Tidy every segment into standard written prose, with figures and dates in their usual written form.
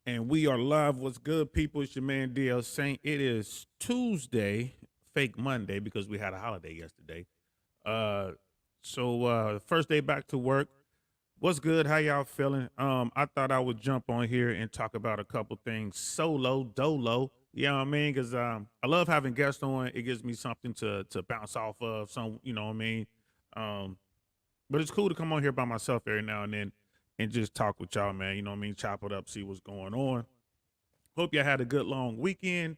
And we are live. What's good, people? It's your man DL Saint. It is Tuesday, fake Monday, because we had a holiday yesterday. Uh, so first day back to work. What's good? How y'all feeling? I thought I would jump on here and talk about a couple things solo, dolo. You know what I mean? Because I love having guests on. It gives me something to bounce off of. Some, you know what I mean? Um, but it's cool to come on here by myself every now and then and just talk with y'all, man. You know what I mean? Chop it up, see what's going on. Hope y'all had a good long weekend.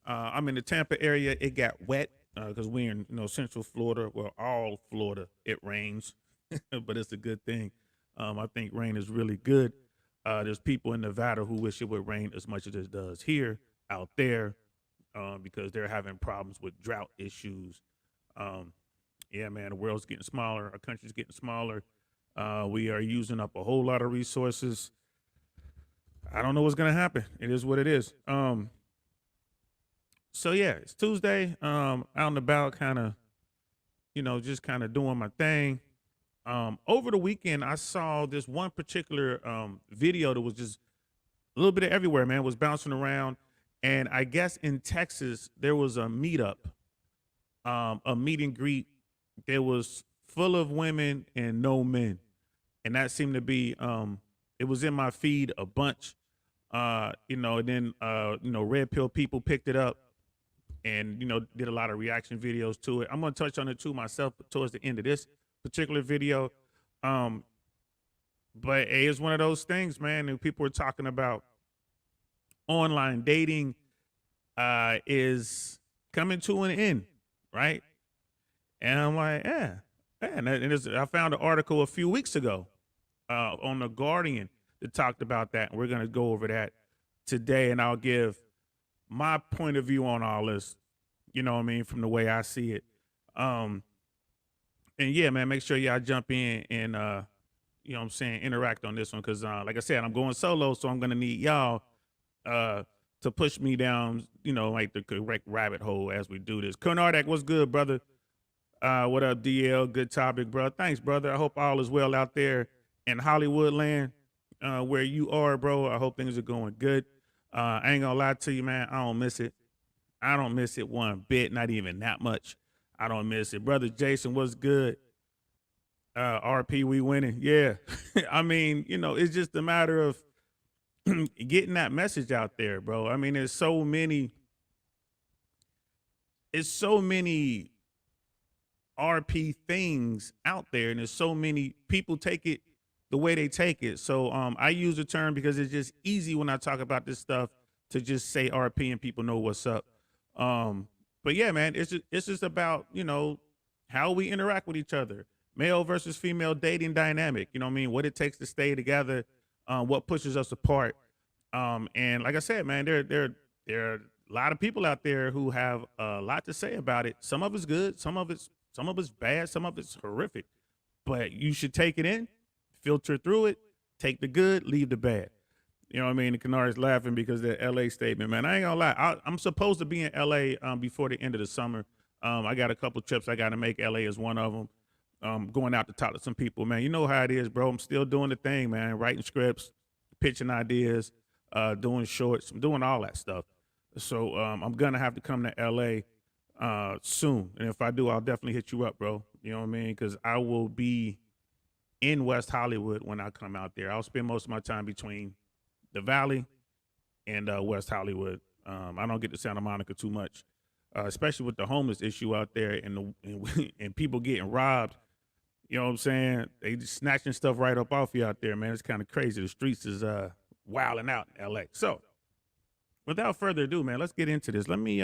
I'm in the Tampa area. It got wet because we're in Central Florida. Well, all Florida, it rains, but it's a good thing. I think rain is really good. There's people in Nevada who wish it would rain as much as it does here out there because they're having problems with drought issues. Um, yeah, man, the world's getting smaller. Our country's getting smaller. We are using up a whole lot of resources. I don't know what's gonna happen. It is what it is. So yeah, it's Tuesday. Out and about, kind of, just kind of doing my thing. Over the weekend, I saw this one particular video that was just a little bit of everywhere. Man, it was bouncing around, and I guess in Texas there was a meetup, a meet and greet. There was full of women and no men, and that seemed to be. It was in my feed a bunch. And then Red Pill people picked it up and did a lot of reaction videos to it. I'm gonna touch on it too myself towards the end of this particular video. Um, but hey, it's one of those things, man. And people were talking about online dating is coming to an end, right? And I'm like, yeah. I found an article a few weeks ago on the Guardian that talked about that, and we're gonna go over that today. And I'll give my point of view on all this, you know what I mean, from the way I see it. Um, and yeah, man, make sure y'all jump in and interact on this one because like I said, I'm going solo, so I'm gonna need y'all uh to push me down, like the correct rabbit hole as we do this. Konardak, what's good, brother? What up, DL? Good topic, bro. Thanks, brother. I hope all is well out there in Hollywood land, where you are, bro. I hope things are going good. I ain't gonna lie to you, man. I don't miss it. I don't miss it one bit, not even that much. I don't miss it. Brother Jason, what's good? RP, we winning. Yeah. I mean, it's just a matter of getting that message out there, bro. I mean, it's so many RP things out there, and there's so many people take it the way they take it. So I use the term because it's just easy when I talk about this stuff to just say RP and people know what's up. But yeah, man, it's just about how we interact with each other, male versus female dating dynamic. You know what I mean? What it takes to stay together, what pushes us apart. And like I said, man, there are a lot of people out there who have a lot to say about it. Some of it's good, some of it's bad, some of it's horrific. But you should take it in, filter through it, take the good, leave the bad. You know what I mean? The Canards laughing because of the LA statement, man. I ain't gonna lie. I'm supposed to be in LA before the end of the summer. I got a couple trips I got to make. LA is one of them. Going out to talk to some people, man. You know how it is, bro. I'm still doing the thing, man. Writing scripts, pitching ideas, doing shorts. I'm doing all that stuff. So I'm gonna have to come to LA soon, and if I do, I'll definitely hit you up, bro. You know what I mean? Because I will be in West Hollywood when I come out there. I'll spend most of my time between the Valley and West Hollywood. I don't get to Santa Monica too much, especially with the homeless issue out there and people getting robbed. You know what I'm saying? They just snatching stuff right up off you out there, man. It's kind of crazy. The streets is wilding out in LA. So without further ado, man, let's get into this. Let me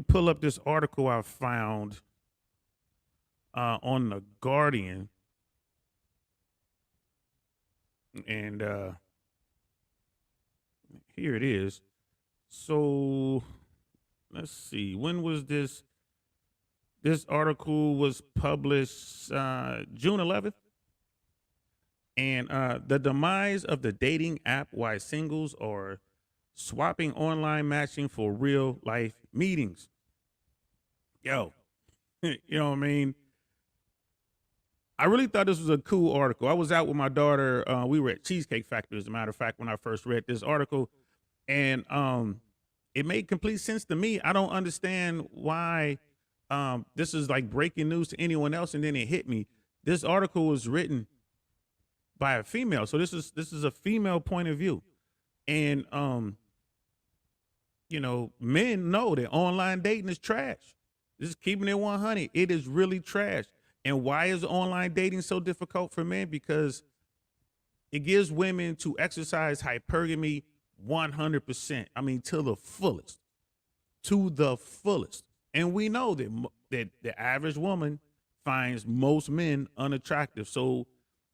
pull up this article I found on the Guardian, and here it is. So let's see. When was this? This article was published June 11th, and the demise of the dating app: why singles are swapping online matching for real life meetings. Yo, you know what I mean? I really thought this was a cool article. I was out with my daughter. We were at Cheesecake Factory, as a matter of fact, when I first read this article, and it made complete sense to me. I don't understand why this is like breaking news to anyone else, and then it hit me. This article was written by a female, so this is a female point of view, and men know that online dating is trash. Just keeping it 100, it is really trash. And why is online dating so difficult for men? Because it gives women to exercise hypergamy 100%. I mean, to the fullest, And we know that the average woman finds most men unattractive. So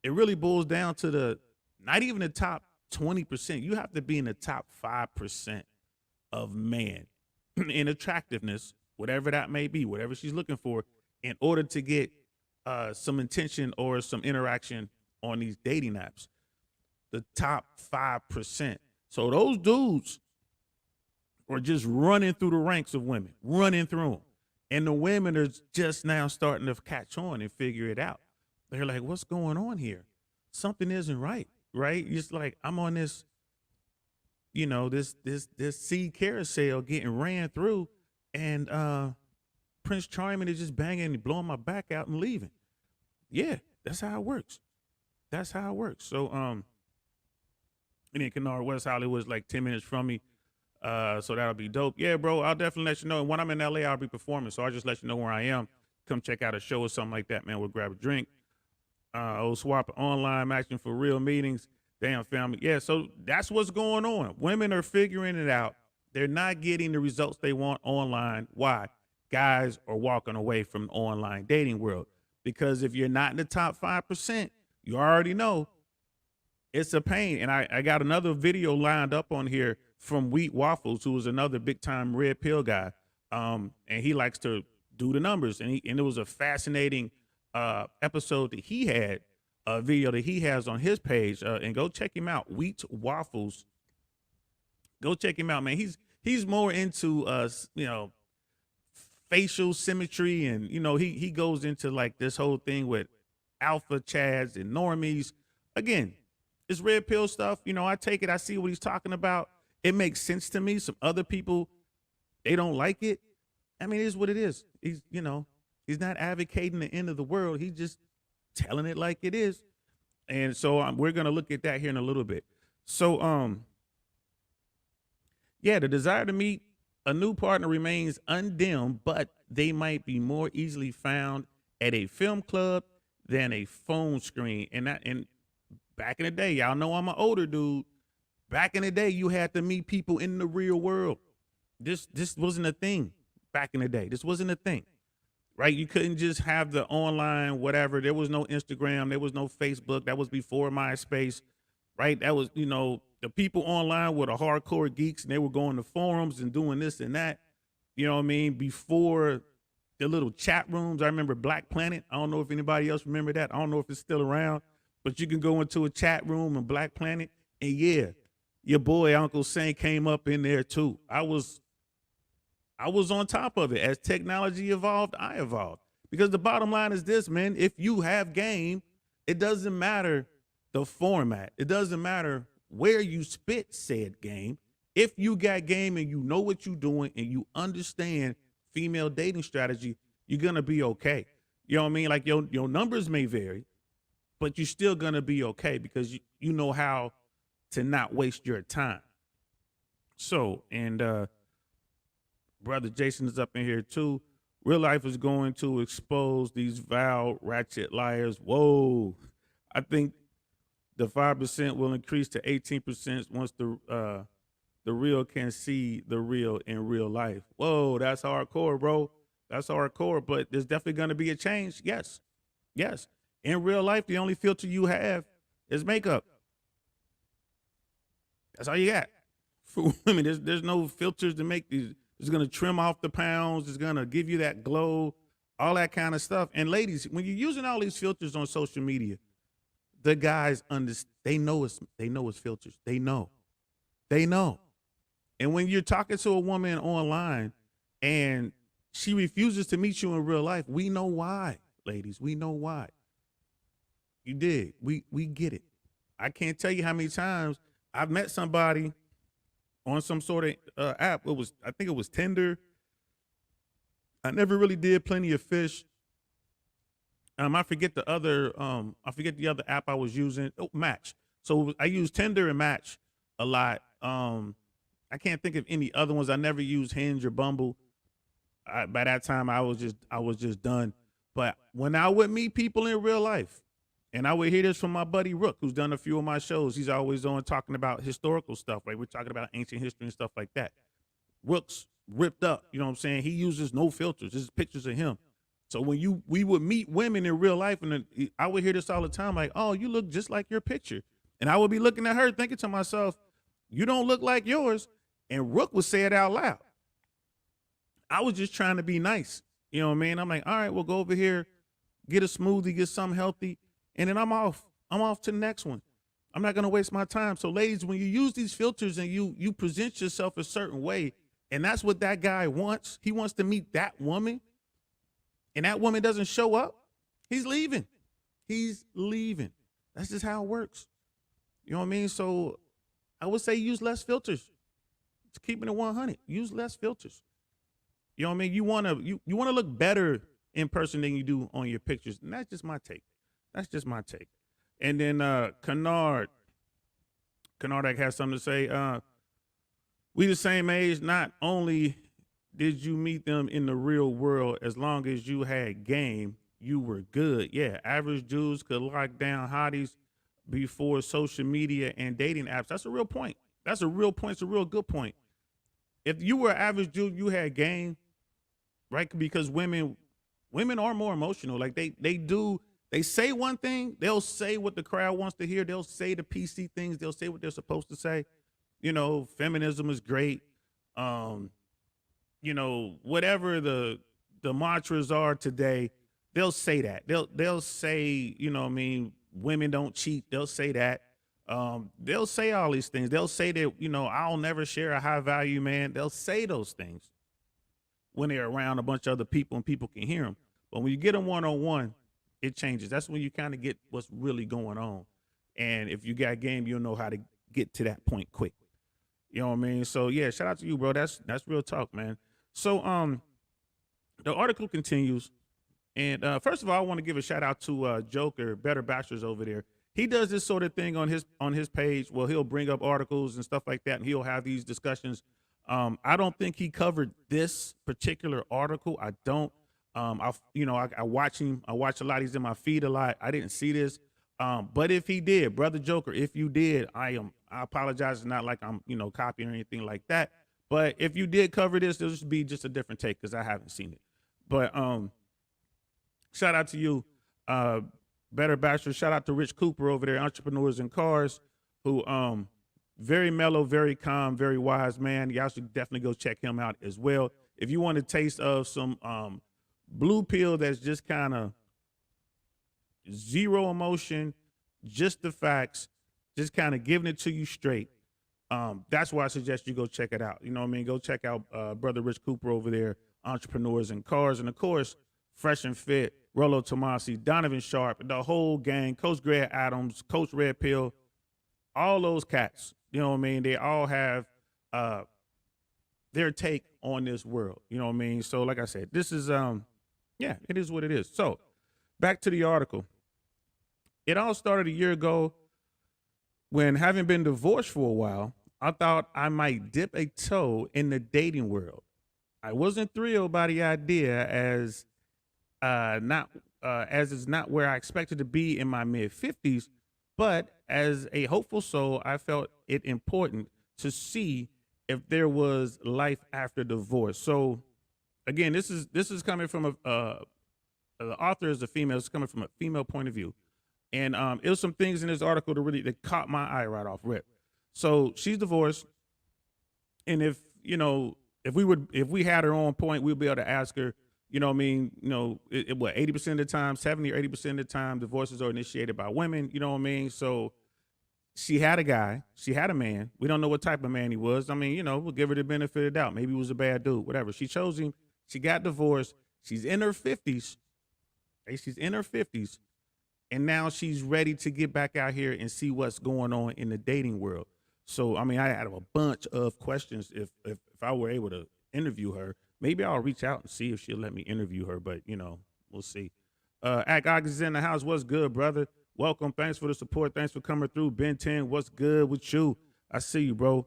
it really boils down to not even the top 20%. You have to be in the top 5% of man in attractiveness, whatever that may be, whatever she's looking for, in order to get some intention or some interaction on these dating apps. The top 5%. So those dudes are just running through the ranks of women, running through them. And the women are just now starting to catch on and figure it out. They're like, what's going on here? Something isn't right, right? It's like, I'm on this, this seed carousel getting ran through, and Prince Charming is just banging and blowing my back out and leaving. Yeah, that's how it works. That's how it works. So, and then Kennard, West Hollywood is like 10 minutes from me. So that'll be dope. Yeah, bro, I'll definitely let you know. And when I'm in LA, I'll be performing. So I'll just let you know where I am. Come check out a show or something like that, man. We'll grab a drink. Old swap online matching for real meetings. Damn family. Yeah, so that's what's going on. Women are figuring it out. They're not getting the results they want online. Why? Guys are walking away from the online dating world. Because if you're not in the top 5%, you already know it's a pain. And I got another video lined up on here from Wheat Waffles, who is another big time red pill guy. And he likes to do the numbers. And it was a fascinating episode that he had, a video that he has on his page. And go check him out, Wheat Waffles. Go check him out, man. He's more into facial symmetry, and he goes into like this whole thing with alpha chads and normies. Again, it's red pill stuff. I take it, I see what he's talking about. It makes sense to me. Some other people, they don't like it. I mean, it is what it is. He's not advocating the end of the world. He's just telling it like it is. And so we're going to look at that here in a little bit. So, yeah, the desire to meet a new partner remains undimmed, but they might be more easily found at a film club than a phone screen. And back in the day, y'all know I'm an older dude. Back in the day, you had to meet people in the real world. This wasn't a thing back in the day. This wasn't a thing, right? You couldn't just have the online whatever. There was no Instagram. There was no Facebook. That was before MySpace, right? That was, the people online were the hardcore geeks, and they were going to forums and doing this and that. You know what I mean? Before the little chat rooms, I remember Black Planet. I don't know if anybody else remember that. I don't know if it's still around, but you can go into a chat room in Black Planet, and yeah, your boy Uncle Saint came up in there too. I was on top of it. As technology evolved, I evolved. Because the bottom line is this, man. If you have game, it doesn't matter the format. It doesn't matter where you spit said game. If you got game and you know what you're doing and you understand female dating strategy, you're gonna be okay. You know what I mean? Like your numbers may vary, but you're still gonna be okay because you know how to not waste your time. So, and brother Jason is up in here too. Real life is going to expose these vile, ratchet liars. Whoa. I think the 5% will increase to 18% once the real can see the real in real life. Whoa, that's hardcore, bro. That's hardcore, but there's definitely going to be a change. Yes. Yes. In real life, the only filter you have is makeup. That's all you got. For women, there's no filters to make these. It's going to trim off the pounds. It's going to give you that glow, all that kind of stuff. And ladies, when you're using all these filters on social media, the guys they know it's filters. They know. And when you're talking to a woman online and she refuses to meet you in real life, we know why, ladies. We know why. You dig? We get it. I can't tell you how many times I've met somebody on some sort of app. I think it was Tinder. I never really did Plenty of Fish. I forget the other app I was using. Oh, Match. So I use Tinder and Match a lot. I can't think of any other ones. I never used Hinge or Bumble. By that time, I was just done. But when I would meet people in real life, and I would hear this from my buddy Rook, who's done a few of my shows. He's always on talking about historical stuff. Like we're talking about ancient history and stuff like that. Rook's ripped up. You know what I'm saying? He uses no filters. This is pictures of him. So when we would meet women in real life, and I would hear this all the time, like, "Oh, you look just like your picture," and I would be looking at her, thinking to myself, "You don't look like yours," and Rook would say it out loud. I was just trying to be nice, you know what I mean? I'm like, "All right, we'll go over here, get a smoothie, get something healthy, and then I'm off. I'm off to the next one. I'm not gonna waste my time." So, ladies, when you use these filters and you present yourself a certain way, and that's what that guy wants, he wants to meet that woman, and that woman doesn't show up, he's leaving. He's leaving. That's just how it works. You know what I mean? So I would say use less filters. It's keeping it 100. Use less filters. You know what I mean? You wanna look better in person than you do on your pictures. And that's just my take. That's just my take. And then Kennard has something to say. We the same age. Not only did you meet them in the real world, as long as you had game, you were good. Yeah, average Jews could lock down hotties before social media and dating apps. That's a real point. That's a real point. It's a real good point. If you were an average Jew, you had game, right? Because women are more emotional. Like they say one thing, they'll say what the crowd wants to hear. They'll say the PC things. They'll say what they're supposed to say. You know, feminism is great. You know, whatever the mantras are today, they'll say that. They'll say, you know what I mean, women don't cheat. They'll say that. They'll say all these things. They'll say that, you know, I'll never share a high value man. They'll say those things when they're around a bunch of other people and people can hear them. But when you get them one-on-one, it changes. That's when you kind of get what's really going on. And if you got game, you'll know how to get to that point quick. You know what I mean? So yeah, shout out to you, bro. That's real talk, man. So the article continues. And first of all, I want to give a shout out to Joker, Better Bachelors over there. He does this sort of thing on his page. Well, he'll bring up articles and stuff like that, and he'll have these discussions. I don't think he covered this particular article. I don't. I watch him. I watch a lot. He's in my feed a lot. I didn't see this. But if he did, Brother Joker, if you did, I apologize. It's not like I'm, copying or anything like that. But if you did cover this, it'll just be just a different take because I haven't seen it. But shout out to you, Better Bachelor. Shout out to Rich Cooper over there, Entrepreneurs in Cars, who very mellow, very calm, very wise man. Y'all should definitely go check him out as well. If you want a taste of some blue pill that's just kind of zero emotion, just the facts, just kind of giving it to you straight. That's why I suggest you go check it out. You know what I mean? Go check out Brother Rich Cooper over there, Entrepreneurs in Cars. And of course, Fresh and Fit, Rollo Tomasi, Donovan Sharp, the whole gang, Coach Greg Adams, Coach Red Pill, all those cats. You know what I mean? They all have their take on this world. You know what I mean? So like I said, this is, it is what it is. So back to the article. It all started a year ago when, having been divorced for a while, I thought I might dip a toe in the dating world. I wasn't thrilled by the idea as it's not where I expected to be in my mid-50s, but as a hopeful soul, I felt it important to see if there was life after divorce. So again, this is coming from the author is a female. It's coming from a female point of view. And it was some things in this article that caught my eye right off rip. So she's divorced, and if we had her on point, we'd be able to ask her. You know what I mean? 80% of the time, 70 or 80% of the time, divorces are initiated by women. You know what I mean? So she had a guy, she had a man. We don't know what type of man he was. I mean, we'll give her the benefit of the doubt. Maybe he was a bad dude, whatever. She chose him. She got divorced. She's in her 50s. She's in her 50s. and now she's ready to get back out here and see what's going on in the dating world. So I mean, I had a bunch of questions. If I were able to interview her, maybe I'll reach out and see if she'll let me interview her. But we'll see. Act Ox is in the house. What's good, brother? Welcome. Thanks for the support. Thanks for coming through. Ben 10, what's good with you? I see you, bro.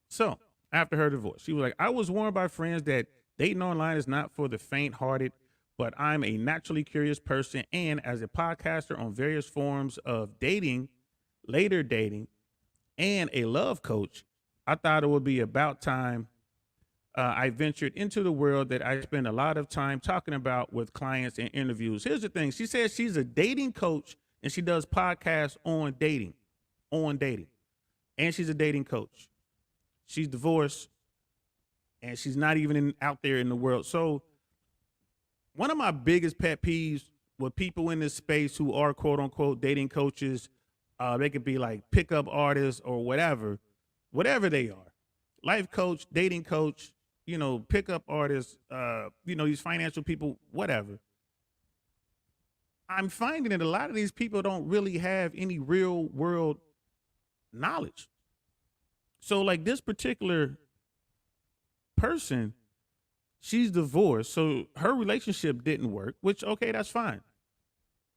So after her divorce, she was like, I was warned by friends that dating online is not for the faint-hearted, but I'm a naturally curious person, and as a podcaster on various forms of dating, later dating, and a love coach, I thought it would be about time I ventured into the world that I spend a lot of time talking about with clients and interviews. Here's the thing. She says she's a dating coach and she does podcasts on dating, and she's a dating coach. She's divorced and she's not even out there in the world. So one of my biggest pet peeves with people in this space who are quote unquote dating coaches, they could be like pickup artists or whatever they are, life coach, dating coach, pickup artists, these financial people, whatever. I'm finding that a lot of these people don't really have any real world knowledge. So like this particular person, she's divorced. So her relationship didn't work, which, okay, that's fine.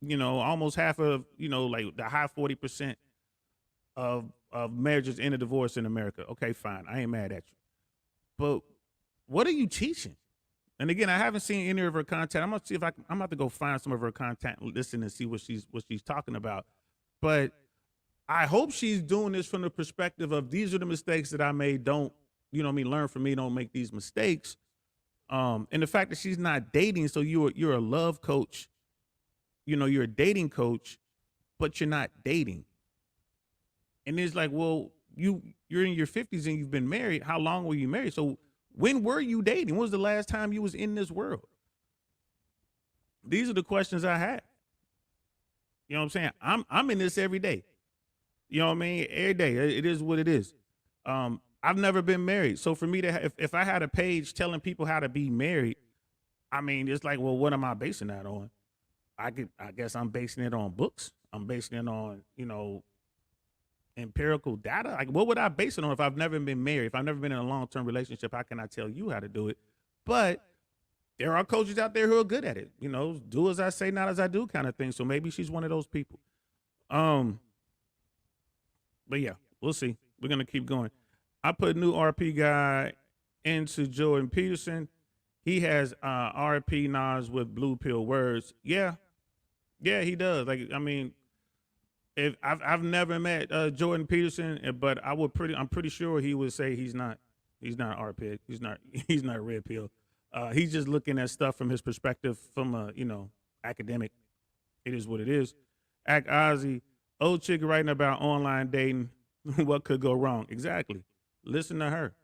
Almost half of, like the high 40% of marriages end in divorce in America. Okay, fine. I ain't mad at you. But what are you teaching? And again, I haven't seen any of her content. I'm gonna see if I'm about to go find some of her content, listen and see what she's talking about. But I hope she's doing this from the perspective of these are the mistakes that I made. Don't, learn from me. Don't make these mistakes. And the fact that she's not dating, so you're a love coach, you're a dating coach, but you're not dating. And it's like, well, you're in your 50s and you've been married. How long were you married? So when were you dating? When was the last time you was in this world? These are the questions I have. You know what I'm saying? I'm in this every day. You know what I mean? Every day. It is what it is. I've never been married. So for me to, if I had a page telling people how to be married, I mean, it's like, well, what am I basing that on? I guess I'm basing it on books. I'm basing it on, empirical data. Like, what would I base it on if I've never been married? If I've never been in a long-term relationship, how can I tell you how to do it? But there are coaches out there who are good at it. Do as I say, not as I do kind of thing. So maybe she's one of those people. But yeah, we'll see. We're going to keep going. I put new RP guy into Jordan Peterson. He has RP Nas with blue pill words. Yeah, he does. Like, I mean, if I've never met Jordan Peterson, but I'm pretty sure he would say he's not RP. He's not red pill. He's just looking at stuff from his perspective, from a academic. It is what it is. Act Ozzy, old chick writing about online dating. What could go wrong? Exactly. Listen to her.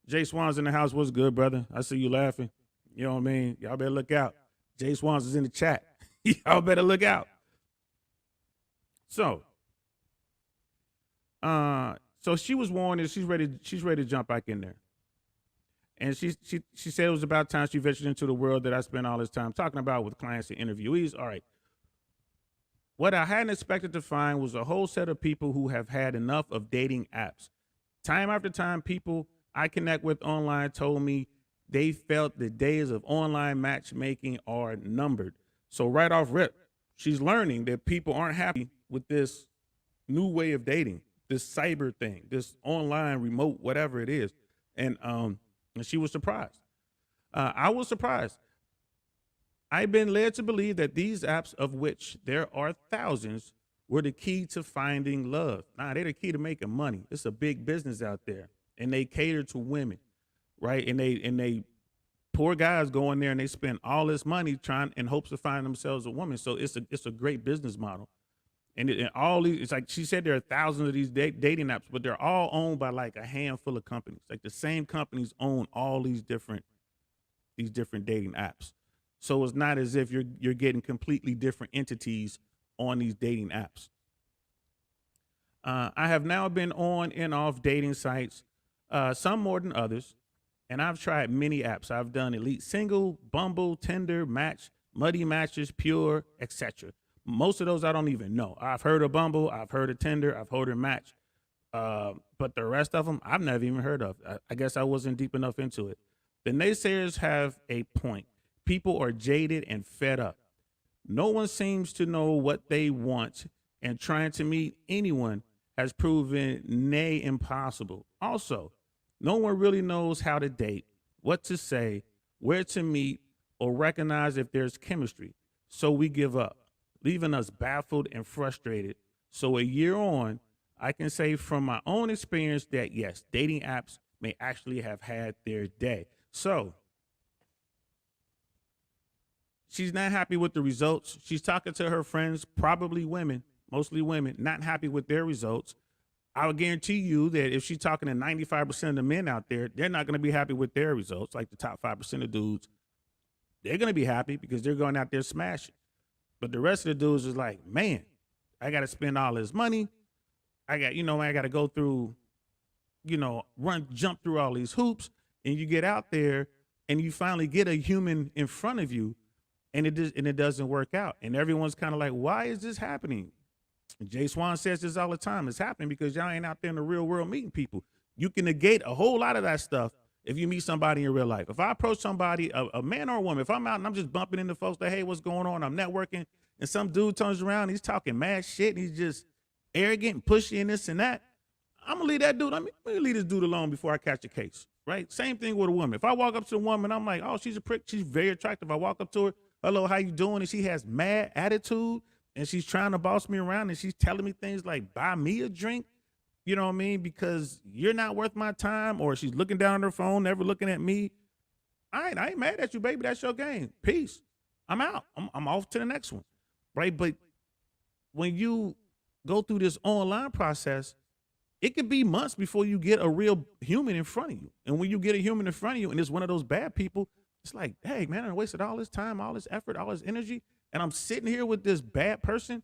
Jay Swan's in the house. What's good, brother? I see you laughing. You know what I mean? Y'all better look out. Jay Swans is in the chat. Y'all better look out. So, so she was warned and she's ready to jump back in there. And she said it was about time she ventured into the world that I spent all this time talking about with clients and interviewees. All right. What I hadn't expected to find was a whole set of people who have had enough of dating apps. Time after time, people I connect with online told me they felt the days of online matchmaking are numbered. So right off rip, she's learning that people aren't happy with this new way of dating, this cyber thing, this online remote, whatever it is. And she was surprised. I was surprised. I've been led to believe that these apps, of which there are thousands, were the key to finding love. Nah, they're the key to making money. It's a big business out there, and they cater to women, right? And they poor guys go in there and they spend all this money trying in hopes of finding themselves a woman. So it's a great business model. And all these, it's like she said, there are thousands of these dating apps, but they're all owned by like a handful of companies. Like the same companies own all these different dating apps. So it's not as if you're getting completely different entities on these dating apps. I have now been on and off dating sites, some more than others, and I've tried many apps. I've done Elite Single, Bumble, Tinder, Match, Muddy Matches, Pure, etc. Most of those I don't even know. I've heard of Bumble, I've heard of Tinder, I've heard of Match, but the rest of them I've never even heard of. I guess I wasn't deep enough into it. The naysayers have a point. People are jaded and fed up. No one seems to know what they want, and trying to meet anyone has proven nay impossible. Also, no one really knows how to date, what to say, where to meet, or recognize if there's chemistry. So we give up, leaving us baffled and frustrated. So a year on, I can say from my own experience that yes, dating apps may actually have had their day. So she's not happy with the results. She's talking to her friends, probably women, mostly women, not happy with their results. I would guarantee you that if she's talking to 95% of the men out there, they're not going to be happy with their results. Like the top 5% of dudes, they're going to be happy because they're going out there smashing. But the rest of the dudes is like, man, I got to spend all this money. I got to go through, jump through all these hoops. And you get out there and you finally get a human in front of you, and it doesn't work out. And everyone's kind of like, why is this happening? And Jay Swan says this all the time. It's happening because y'all ain't out there in the real world meeting people. You can negate a whole lot of that stuff if you meet somebody in real life. If I approach somebody, a man or a woman, if I'm out and I'm just bumping into folks that, hey, what's going on? I'm networking, and some dude turns around, he's talking mad shit, and he's just arrogant and pushy and this and that, I'm gonna leave that dude. I'm gonna leave this dude alone before I catch a case, right? Same thing with a woman. If I walk up to a woman, I'm like, oh, she's a prick. She's very attractive. I walk up to her, hello, how you doing? And she has mad attitude, and she's trying to boss me around, and she's telling me things like, buy me a drink, you know what I mean? Because you're not worth my time. Or she's looking down on her phone, never looking at me. I ain't mad at you, baby. That's your game. Peace. I'm out. I'm off to the next one, right? But when you go through this online process, it could be months before you get a real human in front of you. And when you get a human in front of you and it's one of those bad people, it's like, hey, man, I wasted all this time, all this effort, all this energy, and I'm sitting here with this bad person,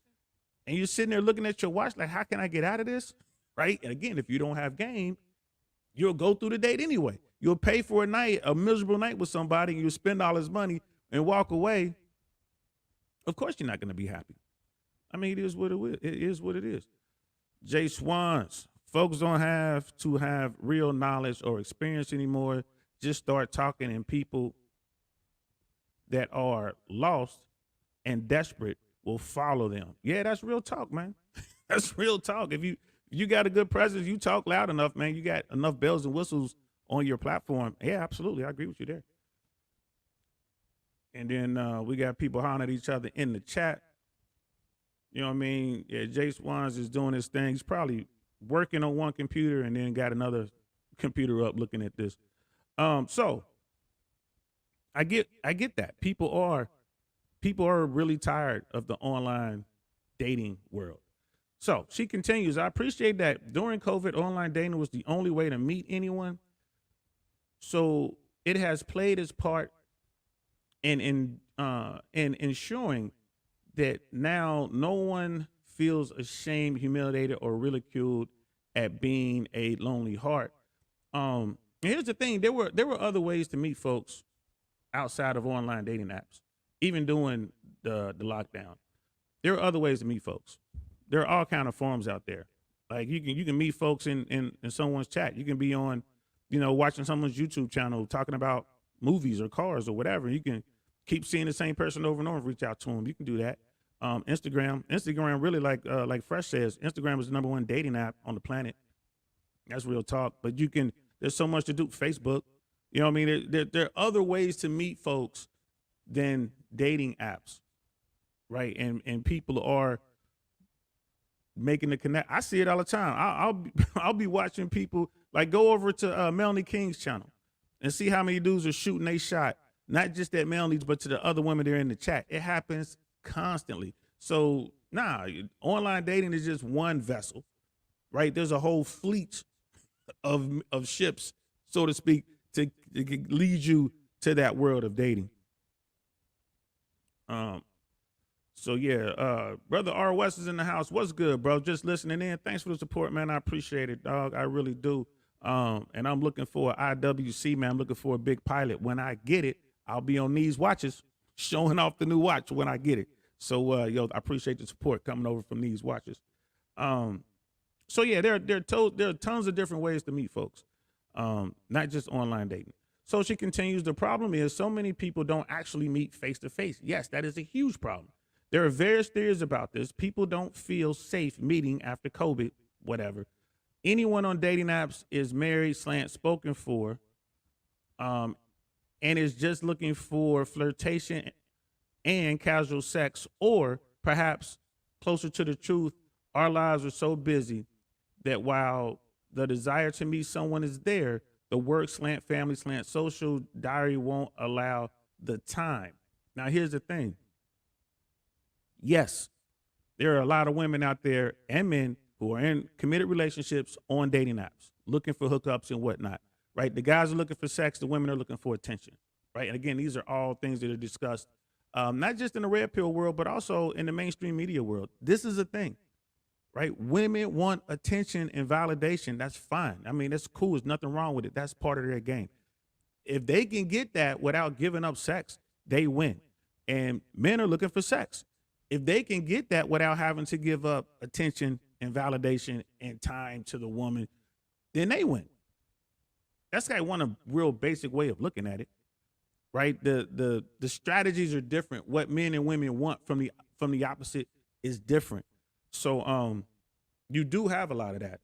and you're sitting there looking at your watch like, how can I get out of this, right? And again, if you don't have game, you'll go through the date anyway. You'll pay for a miserable night with somebody, and you'll spend all this money and walk away. Of course you're not going to be happy. I mean, it is what it is. It is what it is. Jay Swans, folks don't have to have real knowledge or experience anymore. Just start talking, and people that are lost and desperate will follow them. Yeah, that's real talk, man. That's real talk. If you got a good presence, you talk loud enough, man, you got enough bells and whistles on your platform. Yeah, absolutely. I agree with you there. And then we got people hollering at each other in the chat. You know what I mean? Yeah, Jay Swans is doing his thing. He's probably working on one computer and then got another computer up looking at this. So I get that. People are really tired of the online dating world. So she continues, I appreciate that during COVID, online dating was the only way to meet anyone. So it has played its part in ensuring that now no one feels ashamed, humiliated, or ridiculed at being a lonely heart. And here's the thing: there were other ways to meet folks outside of online dating apps, even during the lockdown. There are other ways to meet folks. There are all kind of forums out there. Like you can meet folks in someone's chat. You can be on, watching someone's YouTube channel talking about movies or cars or whatever. You can keep seeing the same person over and over, reach out to them. You can do that. Instagram really, like Fresh says, Instagram is the #1 dating app on the planet. That's real talk. But there's so much to do. Facebook, you know what I mean? There are other ways to meet folks than dating apps, right? And people are making the connect. I see it all the time. I'll be watching people, like, go over to Melanie King's channel and see how many dudes are shooting a shot, not just at Melanie's, but to the other women there in the chat. It happens constantly. So online dating is just one vessel, right? There's a whole fleet of ships, so to speak, to lead you to that world of dating. So yeah, brother R. West is in the house. What's good, bro? Just listening in. Thanks for the support, man. I appreciate it, dog. I really do. And I'm looking for IWC, man. I'm looking for a big pilot. When I get it, I'll be on these watches. showing off the new watch when I get it. So yo, I appreciate the support coming over from these watches. Um, so yeah, there are tons of different ways to meet folks, not just online dating. So she continues, the problem is so many people don't actually meet face to face. Yes, that is a huge problem. There are various theories about this. People don't feel safe meeting after COVID, whatever. Anyone on dating apps is married, spoken for, um, and is just looking for flirtation and casual sex, or perhaps closer to the truth, our lives are so busy that while the desire to meet someone is there, the work slant, family slant, social diary won't allow the time. Now, here's the thing. Yes, there are a lot of women out there and men who are in committed relationships on dating apps, looking for hookups and whatnot, right? The guys are looking for sex, the women are looking for attention, right? And again, these are all things that are discussed, not just in the red pill world, but also in the mainstream media world. This is a thing, right? Women want attention and validation. That's fine. I mean, that's cool. There's nothing wrong with it. That's part of their game. If they can get that without giving up sex, they win. And men are looking for sex. If they can get that without having to give up attention and validation and time to the woman, then they win. That's like one real basic way of looking at it, right? The strategies are different. What men and women want from the opposite is different. So you do have a lot of that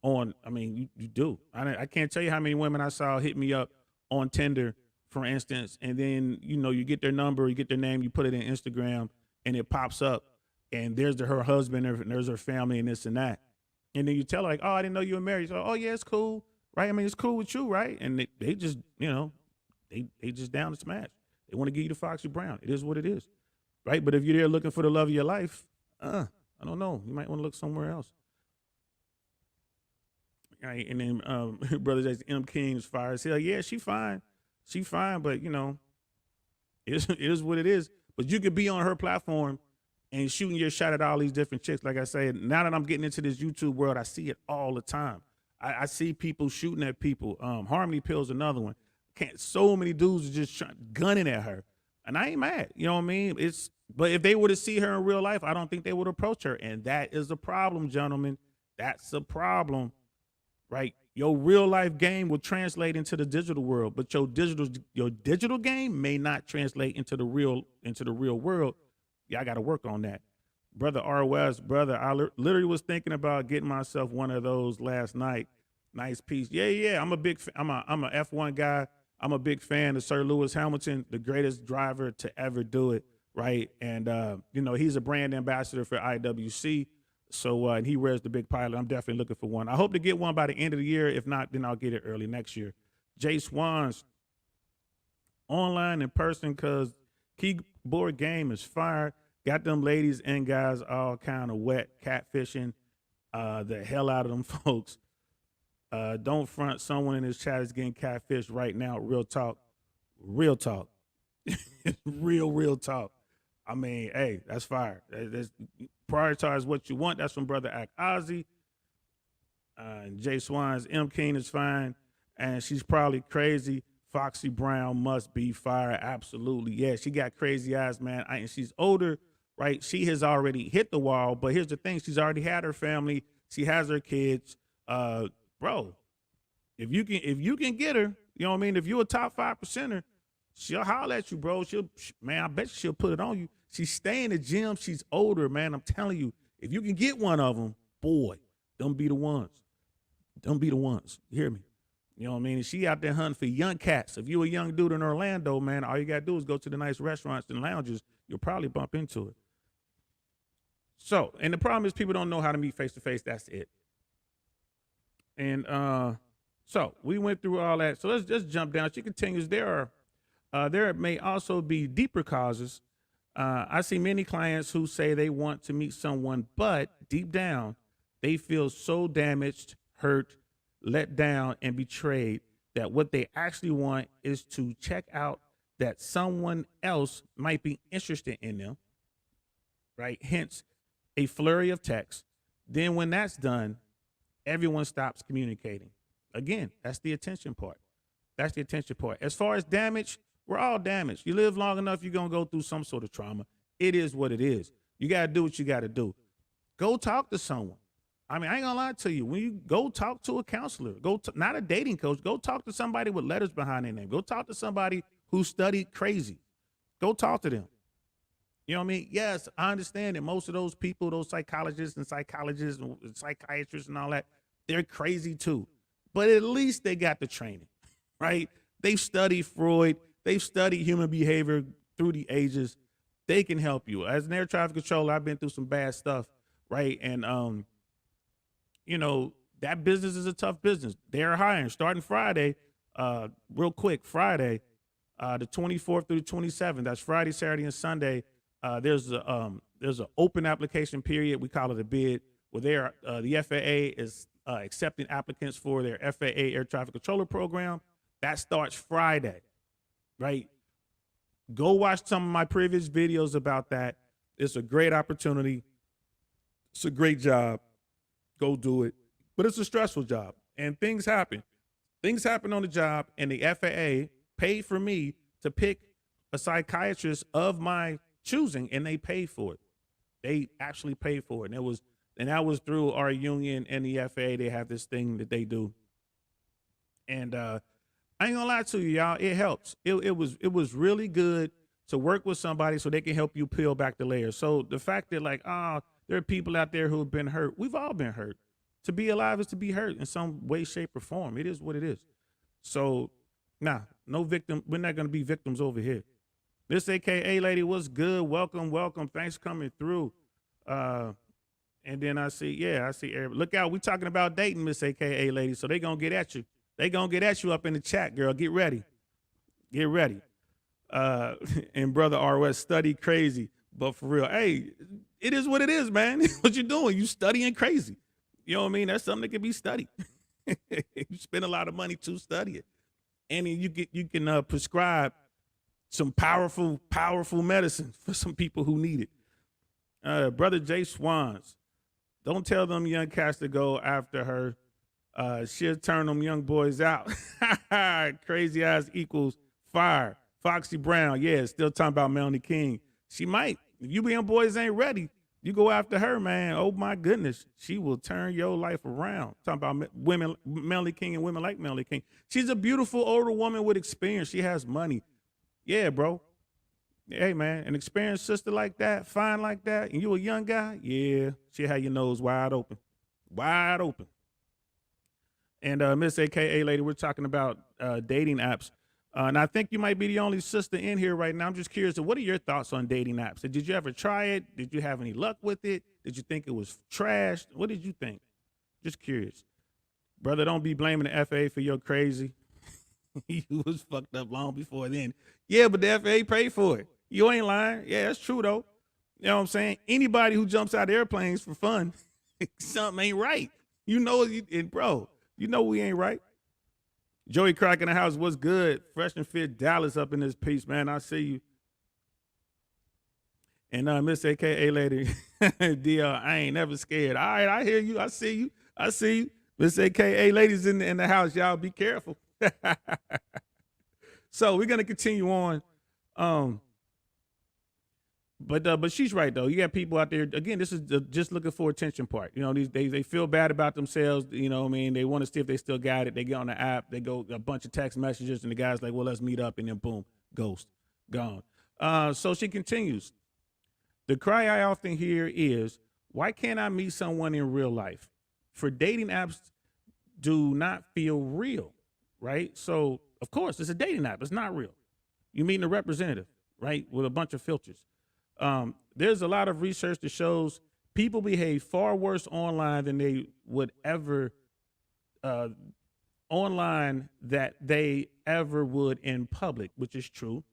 on. I mean, you do. I can't tell you how many women I saw hit me up on Tinder, for instance, and then you get their number, you get their name, you put it in Instagram, and it pops up, and there's her husband, and there's her family, and this and that, and then you tell her like, oh, I didn't know you were married. So, oh yeah, it's cool, right? I mean, it's cool with you, right? And they just they just down to smash. They want to give you the Foxy Brown. It is what it is, right? But if you're there looking for the love of your life, I don't know. You might want to look somewhere else. Right, and then Brother Jason M. King is fire as hell. Yeah, she fine, but it is what it is. But you could be on her platform and shooting your shot at all these different chicks. Like I said, now that I'm getting into this YouTube world, I see it all the time. I see people shooting at people. Harmony Pill's another one. So many dudes are just gunning at her, and I ain't mad. You know what I mean? But if they were to see her in real life, I don't think they would approach her, and that is the problem, gentlemen. That's the problem. Right, your real life game will translate into the digital world, but your digital game may not translate into the real world. Yeah, I got to work on that, brother. R. West, brother, I literally was thinking about getting myself one of those last night. Nice piece. Yeah. I'm a F1 guy. I'm a big fan of Sir Lewis Hamilton, the greatest driver to ever do it. Right, and he's a brand ambassador for IWC. So and he wears the big pilot. I'm definitely looking for one. I hope to get one by the end of the year. If not, then I'll get it early next year. Jay Swans, online in person, because keyboard game is fire. Got them ladies and guys all kind of wet, catfishing the hell out of them folks. Don't front. Someone in this chat is getting catfished right now. Real talk. Real talk. real talk. I mean, hey, that's fire. That's prioritize what you want. That's from Brother Act Ozzy. Jay Swans, M. King is fine. And she's probably crazy. Foxy Brown must be fire. Absolutely. Yeah, she got crazy eyes, man. And she's older, right? She has already hit the wall. But here's the thing. She's already had her family. She has her kids. Bro, if you can get her, you know what I mean? If you're a top 5%er, she'll holler at you, bro. I bet she'll put it on you. She's staying in the gym. She's older, man. I'm telling you, if you can get one of them, boy, them be the ones. Them be the ones. You hear me? You know what I mean? And she out there hunting for young cats. If you a young dude in Orlando, man, all you got to do is go to the nice restaurants and lounges. You'll probably bump into it. So, and the problem is people don't know how to meet face-to-face. That's it. And so we went through all that. So let's just jump down. She continues, there may also be deeper causes. I see many clients who say they want to meet someone, but deep down, they feel so damaged, hurt, let down, and betrayed that what they actually want is to check out that someone else might be interested in them, right? Hence, a flurry of texts. Then when that's done, everyone stops communicating. Again, that's the attention part. That's the attention part. As far as damage, We're all damaged. You live long enough, you're gonna go through some sort of trauma. It is what it is. You gotta do what you gotta do. Go talk to someone. I mean, I ain't gonna lie to you. When you go talk to a counselor, not a dating coach, go talk to somebody with letters behind their name. Go talk to somebody who studied crazy. Go talk to them. You know what I mean? Yes, I understand that most of those people, those psychologists and psychiatrists and all that, they're crazy too. But at least they got the training, right? They've studied Freud. They've studied human behavior through the ages. They can help you. As an air traffic controller, I've been through some bad stuff, right? And you know, that business is a tough business. They're hiring starting Friday, real quick, Friday, the 24th through the 27th. That's Friday, Saturday, and Sunday. There's an open application period. We call it a bid, where the FAA is accepting applicants for their FAA air traffic controller program. That starts Friday, right? Go watch some of my previous videos about that. It's a great opportunity. It's a great job. Go do it. But it's a stressful job, and things happen. Things happen on the job, and the FAA paid for me to pick a psychiatrist of my choosing, and they paid for it. They actually paid for it, and that was through our union and the FAA. They have this thing that they do, and I ain't gonna lie to you, y'all. It helps. It was really good to work with somebody so they can help you peel back the layers. So the fact that there are people out there who have been hurt. We've all been hurt. To be alive is to be hurt in some way, shape, or form. It is what it is. So, no victim. We're not going to be victims over here. Miss AKA lady, what's good? Welcome, welcome. Thanks for coming through. And then I see everybody. Look out, we talking about dating, Miss AKA lady. So they going to get at you. They going to get at you up in the chat, girl. Get ready. Get ready. And brother RS, study crazy. But for real, hey, it is what it is, man. What you doing? You studying crazy. You know what I mean? That's something that can be studied. You spend a lot of money to study it. And then you can prescribe some powerful medicine for some people who need it. Brother Jay Swans, don't tell them young cats to go after her. She'll turn them young boys out. Crazy eyes equals fire. Foxy Brown, yeah, still talking about Melanie King. She might. If you young boys ain't ready, you go after her, man. Oh my goodness, she will turn your life around. Talking about women, Melanie King, and women like Melanie King. She's a beautiful older woman with experience. She has money. Yeah, bro. Hey, man, an experienced sister like that, fine like that, and you a young guy, yeah, she'll have your nose wide open. Wide open. And Miss AKA lady, we're talking about dating apps. And I think you might be the only sister in here right now. I'm just curious, what are your thoughts on dating apps? Did you ever try it? Did you have any luck with it? Did you think it was trash? What did you think? Just curious. Brother, don't be blaming the FAA for your crazy. You was fucked up long before then. Yeah, but the FAA paid for it. You ain't lying. Yeah, that's true, though. You know what I'm saying? Anybody who jumps out of airplanes for fun, something ain't right. You know, bro, you know we ain't right. Joey Crack in the house, what's good? Fresh and Fit Dallas up in this piece, man. I see you. And Miss AKA lady, DL, I ain't never scared. All right, I hear you. I see you. I see you. Miss AKA ladies in the house, y'all be careful. So we're gonna continue on. But she's right though. You got people out there. Again, this is just looking for attention part. You know, they feel bad about themselves. You know what I mean? They want to see if they still got it. They get on the app. They go a bunch of text messages, and the guy's like, "Well, let's meet up," and then boom, ghost, gone. So she continues. The cry I often hear is, "Why can't I meet someone in real life?" For dating apps do not feel real, right? So of course, it's a dating app. It's not real. You're meeting a representative, right, with a bunch of filters. There's a lot of research that shows people behave far worse online than they would ever online that they ever would in public, which is true.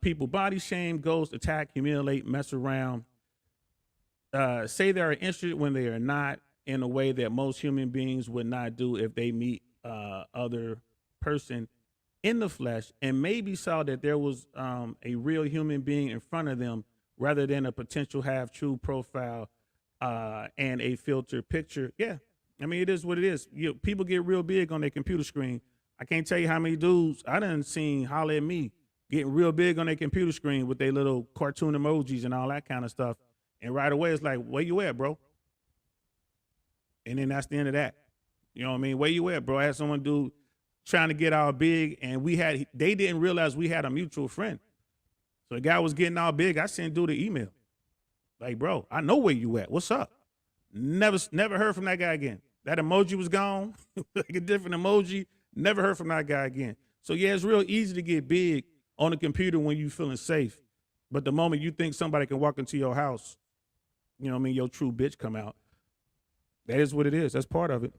People body shame, ghost, attack, humiliate, mess around, say they are interested when they are not, in a way that most human beings would not do if they meet other person in the flesh and maybe saw that there was a real human being in front of them rather than a potential half-true profile and a filtered picture. Yeah, I mean, it is what it is. People get real big on their computer screen I can't tell you how many dudes I done seen holler at me getting real big on their computer screen with their little cartoon emojis and all that kind of stuff. And right away, it's like, where you at, bro? And then that's the end of that. You know what I mean? Where you at, bro? I had someone do trying to get all big, and they didn't realize we had a mutual friend. So the guy was getting all big. I sent dude the email. Like, bro, I know where you at. What's up? Never heard from that guy again. That emoji was gone. Like a different emoji. Never heard from that guy again. So yeah, it's real easy to get big on the computer when you feeling safe. But the moment you think somebody can walk into your house, you know what I mean, your true bitch come out. That is what it is. That's part of it.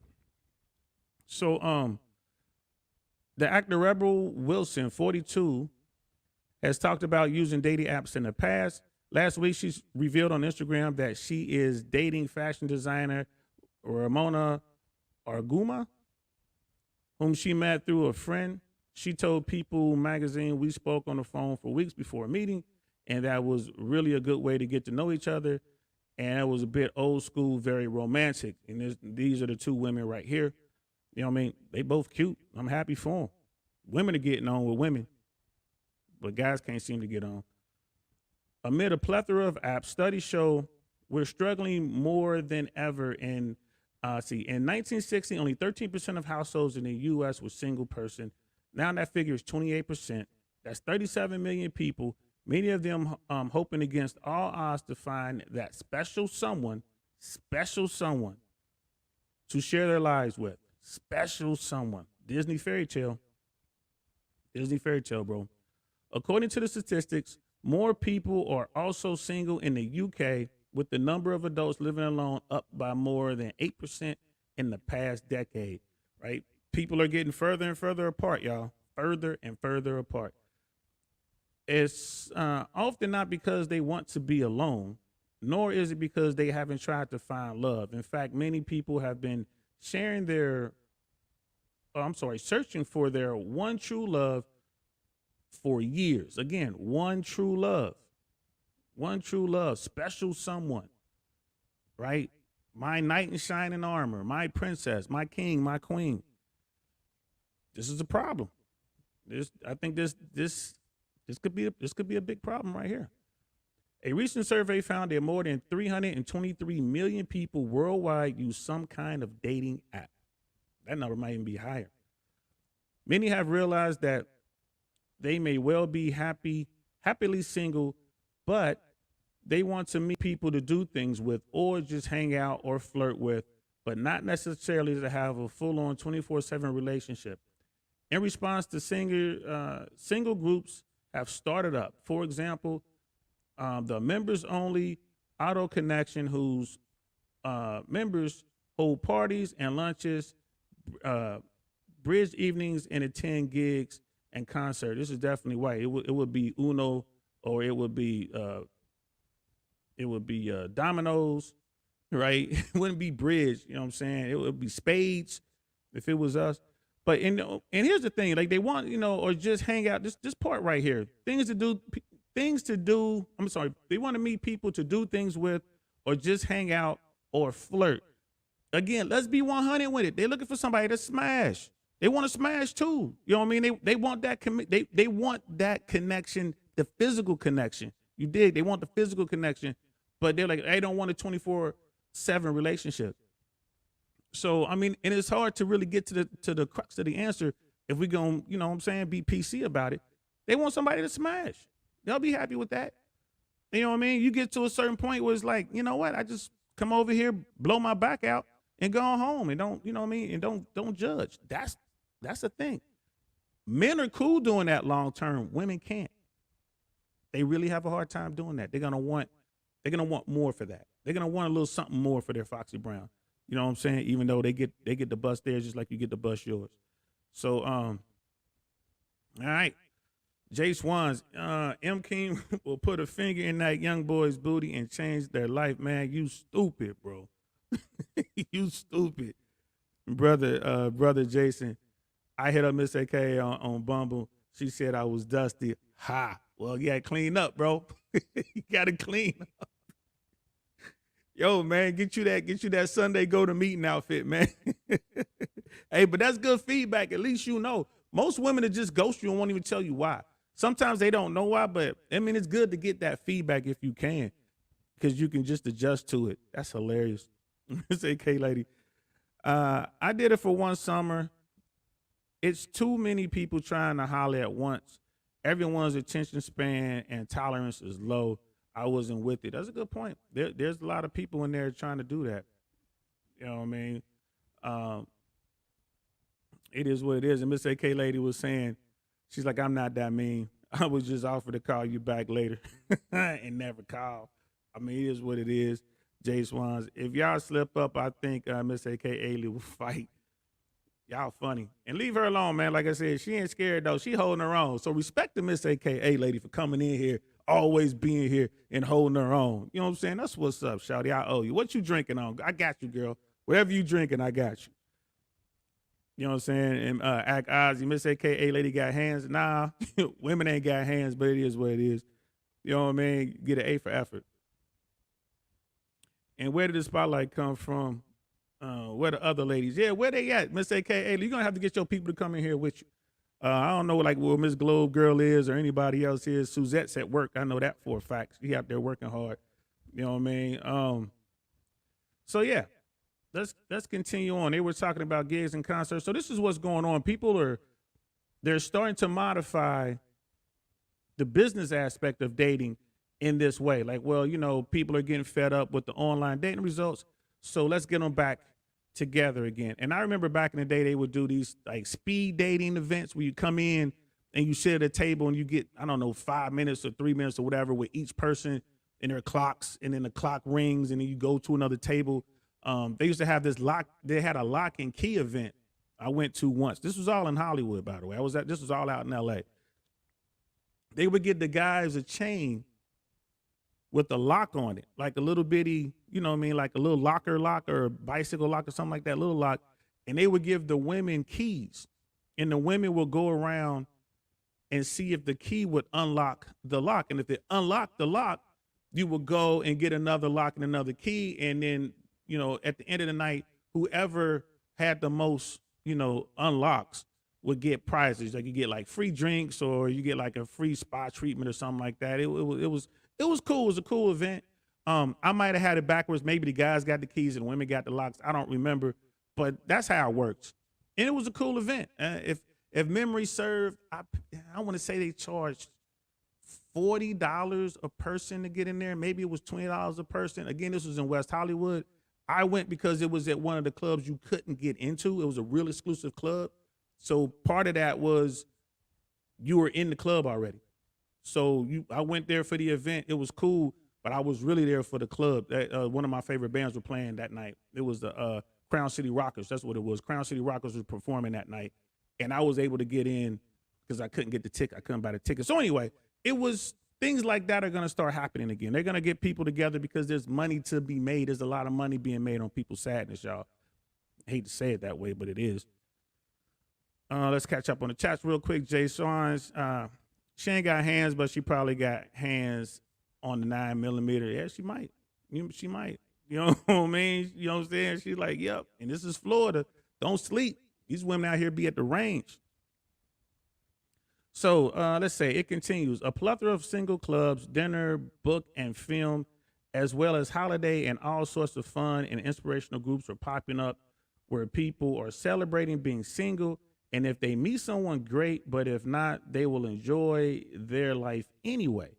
So the actor Rebel Wilson, 42, has talked about using dating apps in the past. Last week, she revealed on Instagram that she is dating fashion designer Ramona Arguma, whom she met through a friend. She told People magazine we spoke on the phone for weeks before a meeting, and that was really a good way to get to know each other. And it was a bit old school, very romantic. And these are the two women right here. You know what I mean? They both cute. I'm happy for them. Women are getting on with women, but guys can't seem to get on. Amid a plethora of apps, studies show we're struggling more than ever. In 1960, only 13% of households in the U.S. were single person. Now that figure is 28%. That's 37 million people, many of them hoping against all odds to find that special someone to share their lives with. Special someone. Disney fairy tale, bro. According to the statistics, more people are also single in the UK, with the number of adults living alone up by more than 8% in the past decade, right? People are getting further and further apart, y'all. Further and further apart. It's often not because they want to be alone, nor is it because they haven't tried to find love. In fact, many people have been searching for their one true love for years. Again, one true love, special someone, right? My knight in shining armor, my princess, my king, my queen. This is a problem. I think this could be a big problem right here. A recent survey found that more than 323 million people worldwide use some kind of dating app. That number might even be higher. Many have realized that they may well be happily single, but they want to meet people to do things with or just hang out or flirt with, but not necessarily to have a full-on 24/7 relationship. In response to single groups have started up. For example, the members-only Auto Connection, whose members hold parties and lunches, bridge evenings, and attend gigs and concerts. This is definitely white. It would be Uno, or it would be Dominoes, right? It wouldn't be bridge. You know what I'm saying? It would be spades if it was us. But and here's the thing, like they want, or just hang out. This part right here, things to do. I'm sorry, they want to meet people to do things with, or just hang out or flirt. Again, let's be 100 with it. They're looking for somebody to smash. They want to smash too. You know what I mean? They want that they want that connection, the physical connection. You dig? They want the physical connection, but they're like, they don't want a 24/7 relationship. So, I mean, and it's hard to really get to the crux of the answer if we going, you know what I'm saying, be PC about it. They want somebody to smash. They'll be happy with that. You know what I mean? You get to a certain point where it's like, you know what? I just come over here, blow my back out, and go home, and don't, you know what I mean? And don't judge. That's the thing. Men are cool doing that long term. Women can't. They really have a hard time doing that. They're gonna want more for that. They're gonna want a little something more for their Foxy Brown. You know what I'm saying? Even though they get the bust theirs just like you get the bust yours. So all right. Jay Swans, M. King will put a finger in that young boy's booty and change their life. Man, you stupid, bro. You stupid. Brother Jason, I hit up Miss AK on Bumble. She said I was dusty. Ha. Well, you gotta clean up, bro. You gotta clean up. Yo, man, get you that Sunday go to meeting outfit, man. Hey, but that's good feedback. At least you know. Most women that just ghost you and won't even tell you why. Sometimes they don't know why, but I mean, it's good to get that feedback if you can, because you can just adjust to it. That's hilarious. Miss AK lady. I did it for one summer. It's too many people trying to holler at once. Everyone's attention span and tolerance is low. I wasn't with it. That's a good point. There's a lot of people in there trying to do that. You know what I mean? Um, it is what it is. And Miss AK lady was saying, she's like, I'm not that mean. I was just offered to call you back later and never call. I mean, it is what it is. Jay Swans. If y'all slip up, I think Miss AK Ailey will fight. Y'all funny. And leave her alone, man. Like I said, she ain't scared though. She holding her own. So respect the Miss AKA lady for coming in here, always being here and holding her own. You know what I'm saying? That's what's up, Shouty. I owe you. What you drinking on? I got you, girl. Whatever you drinking, I got you. You know what I'm saying? And Act Ozzy, Miss AKA lady got hands. Nah, women ain't got hands, but it is what it is. You know what I mean? Get an A for effort. And where did the spotlight come from? Where the other ladies? Yeah, where they at? Miss AKA, you're gonna have to get your people to come in here with you. I don't know like where Miss Globe Girl is or anybody else is. Suzette's at work. I know that for a fact. She out there working hard. You know what I mean? So yeah, let's continue on. They were talking about gigs and concerts. So this is what's going on. They're starting to modify the business aspect of dating in this way. Like, well, you know, people are getting fed up with the online dating results. So let's get them back together again. And I remember back in the day, they would do these like speed dating events where you come in and you sit at a table and you get, I don't know, 5 minutes or 3 minutes or whatever with each person and their clocks, and then the clock rings and then you go to another table. They used to have they had a lock and key event I went to once. This was all in Hollywood, by the way. This was all out in LA. They would get the guys a chain with a lock on it, like a little bitty, you know what I mean, like a little locker lock or a bicycle lock or something like that, little lock. And they would give the women keys, and the women would go around and see if the key would unlock the lock. And if it unlocked the lock, you would go and get another lock and another key. And then, you know, at the end of the night, whoever had the most, you know, unlocks would get prizes. Like you get like free drinks or you get like a free spa treatment or something like that. It was cool. It was a cool event. I might have had it backwards. Maybe the guys got the keys and the women got the locks. I don't remember, but that's how it works. And it was a cool event. If memory served, I want to say they charged $40 a person to get in there. Maybe it was $20 a person. Again, this was in West Hollywood. I went because it was at one of the clubs you couldn't get into. It was a real exclusive club. So part of that was you were in the club already. So I went there for the event. It was cool, but I was really there for the club. One of my favorite bands were playing that night. It was the Crown City Rockers. That's what it was. Crown City Rockers was performing that night, and I was able to get in because I couldn't get the ticket. I couldn't buy the ticket. So anyway, it was things like that are going to start happening again. They're going to get people together because there's money to be made. There's a lot of money being made on people's sadness, y'all. I hate to say it that way, but it is. Let's catch up on the chats real quick. Jay Swans. She ain't got hands, but she probably got hands on the 9mm. Yeah, she might. She might. You know what I mean? You know what I'm saying? She's like, yep. And this is Florida. Don't sleep. These women out here be at the range. So let's say it continues. A plethora of single clubs, dinner, book, and film, as well as holiday and all sorts of fun and inspirational groups are popping up where people are celebrating being single. And if they meet someone, great, but if not, they will enjoy their life anyway.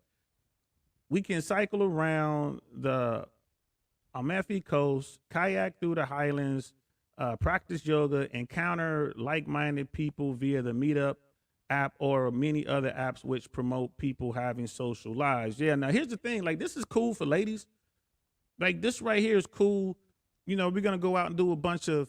We can cycle around the Amalfi Coast, kayak through the Highlands, practice yoga, encounter like-minded people via the Meetup app or many other apps which promote people having social lives. Yeah, now here's the thing. Like, this is cool for ladies. Like, this right here is cool. You know, we're going to go out and do a bunch of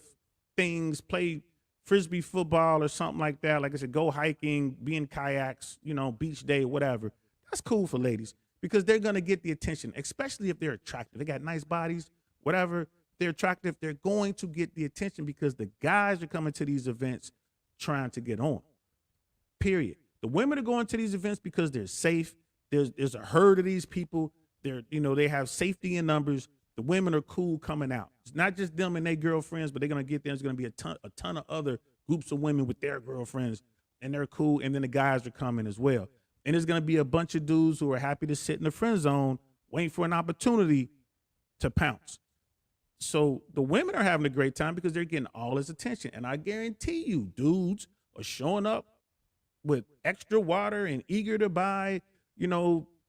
things, play Frisbee football or something like that. Like I said, go hiking, be in kayaks, you know, beach day, whatever. That's cool for ladies because they're going to get the attention, especially if they're attractive. They got nice bodies, whatever. They're attractive. They're going to get the attention because the guys are coming to these events trying to get on, period. The women are going to these events because they're safe. There's a herd of these people. They have safety in numbers. The women are cool coming out. It's not just them and their girlfriends, but they're gonna get there. There's gonna be a ton of other groups of women with their girlfriends, and they're cool. And then the guys are coming as well. And there's gonna be a bunch of dudes who are happy to sit in the friend zone, waiting for an opportunity to pounce. So the women are having a great time because they're getting all his attention. And I guarantee you, dudes are showing up with extra water and eager to buy,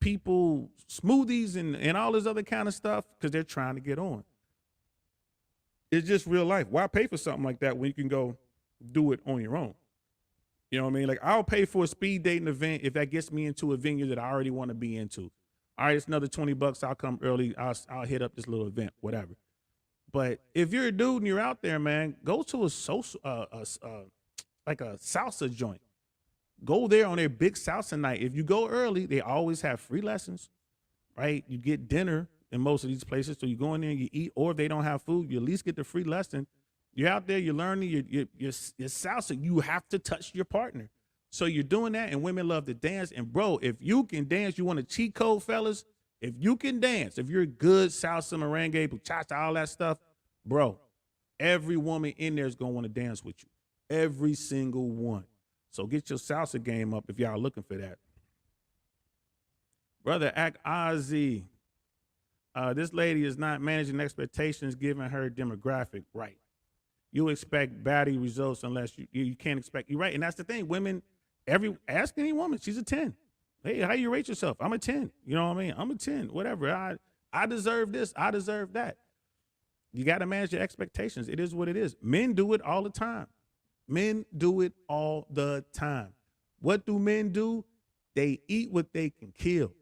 people smoothies and all this other kind of stuff because they're trying to get on. It's just real life. Why pay for something like that when you can go do it on your own? You know what I mean? Like, I'll pay for a speed dating event if that gets me into a venue that I already want to be into. All right, it's another $20. I'll come early. I'll hit up this little event, whatever. But if you're a dude and you're out there, man, go to a social, like a salsa joint. Go there on their big salsa night. If you go early, they always have free lessons, right? You get dinner in most of these places. So you go in there and you eat, or if they don't have food, you at least get the free lesson. You're out there, you're learning your salsa. You have to touch your partner. So you're doing that, and women love to dance. And bro, if you can dance, you want a cheat code, fellas? If you can dance, if you're good salsa, merengue, bachata, all that stuff, bro, every woman in there is going to want to dance with you. Every single one. So get your salsa game up if y'all looking for that. Brother Act Ozzy, this lady is not managing expectations given her demographic. Right. You expect baddie results unless you can't expect. You're right. And that's the thing. Women, ask any woman, she's a 10. Hey, how you rate yourself? I'm a 10. You know what I mean? I'm a 10. Whatever. I deserve this. I deserve that. You got to manage your expectations. It is what it is. Men do it all the time. Men do it all the time. What do men do? They eat what they can kill,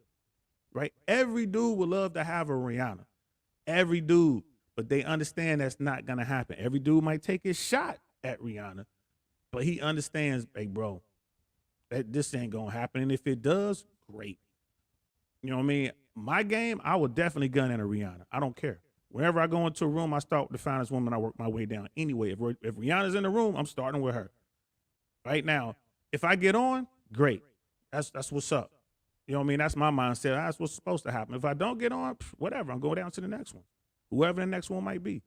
right? Every dude would love to have a Rihanna. Every dude, but they understand that's not going to happen. Every dude might take his shot at Rihanna, but he understands, hey, bro, that this ain't going to happen. And if it does, great. You know what I mean? My game, I would definitely gun in a Rihanna. I don't care. Whenever I go into a room, I start with the finest woman. I work my way down. Anyway, if Rihanna's in the room, I'm starting with her. Right now, if I get on, great. That's what's up. You know what I mean? That's my mindset. That's what's supposed to happen. If I don't get on, whatever. I'm going down to the next one, whoever the next one might be.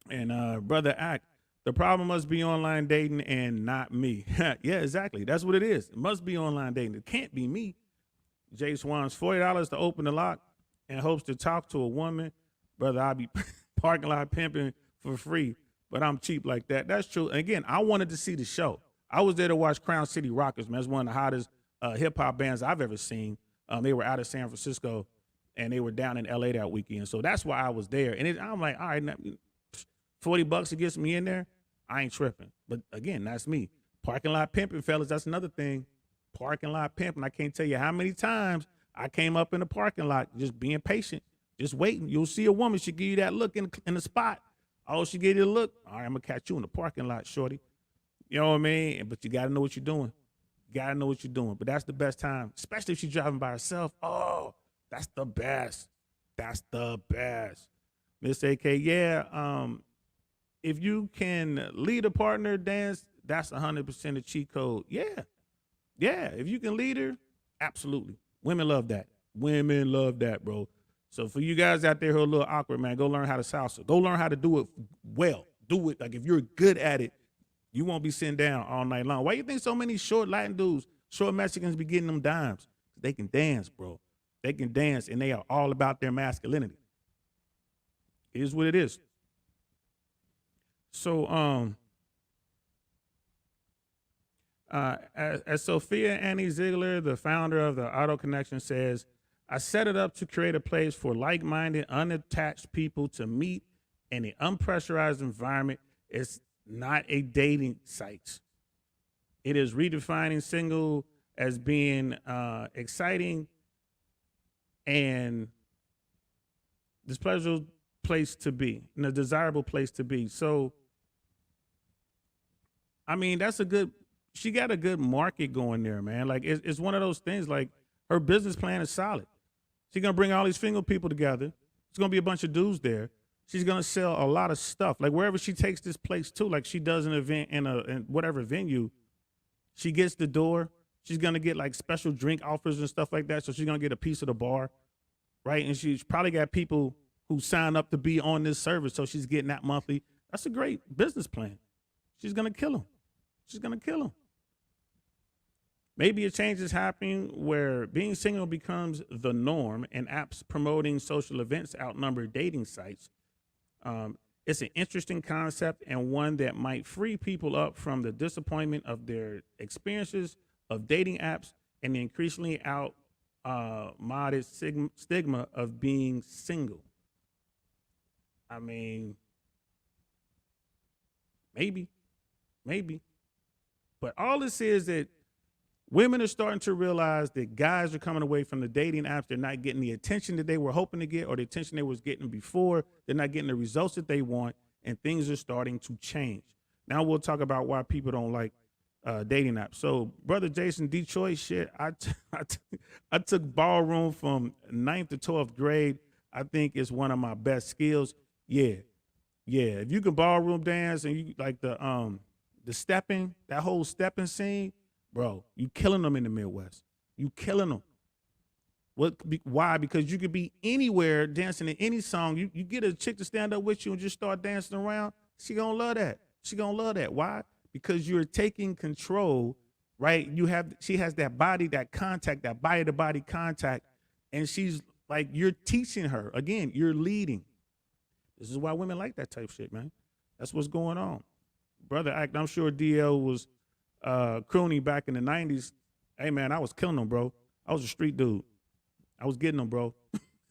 And Brother Act, the problem must be online dating and not me. Yeah, exactly. That's what it is. It must be online dating. It can't be me. Jay Swan's $40 to open the lock and hopes to talk to a woman. Brother, I'll be parking lot pimping for free, but I'm cheap like that. That's true. And again, I wanted to see the show. I was there to watch Crown City Rockers, man. It's one of the hottest hip-hop bands I've ever seen. They were out of San Francisco, and they were down in L.A. that weekend. So that's why I was there. And I'm like, all right, now, $40 to get me in there, I ain't tripping. But again, that's me. Parking lot pimping, fellas, that's another thing. Parking lot pimping. I can't tell you how many times I came up in the parking lot just being patient, just waiting. You'll see a woman, she give you that look in the spot. Oh, she gave you a look. All right, I'm going to catch you in the parking lot, shorty. You know what I mean? But you got to know what you're doing. You got to know what you're doing. But that's the best time, especially if she's driving by herself. Oh, that's the best. That's the best. Miss AK, yeah, if you can lead a partner dance, that's 100% a cheat code. Yeah. Yeah, if you can lead her, absolutely. Women love that. Women love that, bro. So for you guys out there who are a little awkward, man, go learn how to salsa. Go learn how to do it well. Do it. Like, if you're good at it, you won't be sitting down all night long. Why you think so many short Latin dudes, short Mexicans be getting them dimes? They can dance, bro. They can dance, and they are all about their masculinity. It is what it is. So, as Sophia Annie Ziegler, the founder of the Auto Connection, says, I set it up to create a place for like-minded, unattached people to meet in an unpressurized environment. It's not a dating site. It is redefining single as being exciting and this pleasurable place to be, and a desirable place to be. So, I mean, she got a good market going there, man. Like, it's one of those things, like, her business plan is solid. She's going to bring all these single people together. There's going to be a bunch of dudes there. She's going to sell a lot of stuff. Like, wherever she takes this place to, like she does an event in whatever venue, she gets the door. She's going to get, like, special drink offers and stuff like that. So she's going to get a piece of the bar. right? And she's probably got people who sign up to be on this service, so she's getting that monthly. That's a great business plan. She's gonna kill him. She's gonna kill him. Maybe a change is happening where being single becomes the norm and apps promoting social events outnumber dating sites. It's an interesting concept and one that might free people up from the disappointment of their experiences of dating apps and the increasingly out modest stigma of being single. I mean, maybe, maybe. But all this is that women are starting to realize that guys are coming away from the dating apps. They're not getting the attention that they were hoping to get or the attention they was getting before. They're not getting the results that they want, and things are starting to change. Now we'll talk about why people don't like dating apps. So, brother Jason, Detroit shit, I took ballroom from 9th to 12th grade. I think it's one of my best skills. Yeah. If you can ballroom dance and you like the stepping, that whole stepping scene, bro, you killing them in the Midwest. You killing them. Why? Because you could be anywhere dancing in any song. You get a chick to stand up with you and just start dancing around. She gonna love that. She gonna love that. Why? Because you're taking control, right? She has that body, that contact, that body to body contact, and she's like, you're teaching her. Again, you're leading. This is why women like that type of shit, man. That's what's going on. Brother Act, I'm sure DL was crooning back in the 90s. Hey, man, I was killing them, bro. I was a street dude. I was getting them, bro.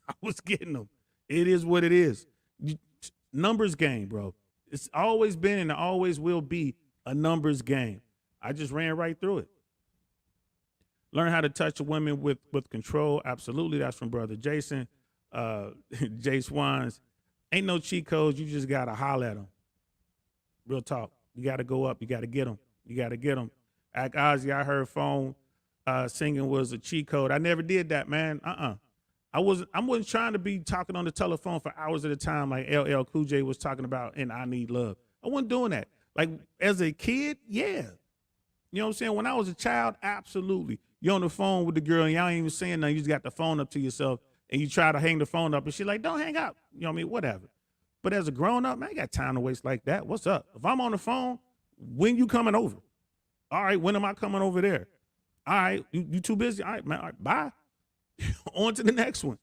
I was getting them. It is what it is. Numbers game, bro. It's always been and it always will be a numbers game. I just ran right through it. Learn how to touch a woman with control. Absolutely. That's from Brother Jason. Jay Swans. Ain't no cheat codes. You just got to holler at them. Real talk. You got to go up. You got to get them. You got to get them. Act Ozzy, I heard phone singing was a cheat code. I never did that, man. I wasn't trying to be talking on the telephone for hours at a time like LL Cool J was talking about in I Need Love. I wasn't doing that. Like as a kid, yeah. You know what I'm saying? When I was a child, absolutely. You're on the phone with the girl and y'all ain't even saying nothing. You just got the phone up to yourself and you try to hang the phone up and she's like, don't hang up. You know what I mean? Whatever. But as a grown up, man, I ain't got time to waste like that. What's up? If I'm on the phone, when you coming over? All right, when am I coming over there? All right, you too busy? All right, man, all right, bye. On to the next one.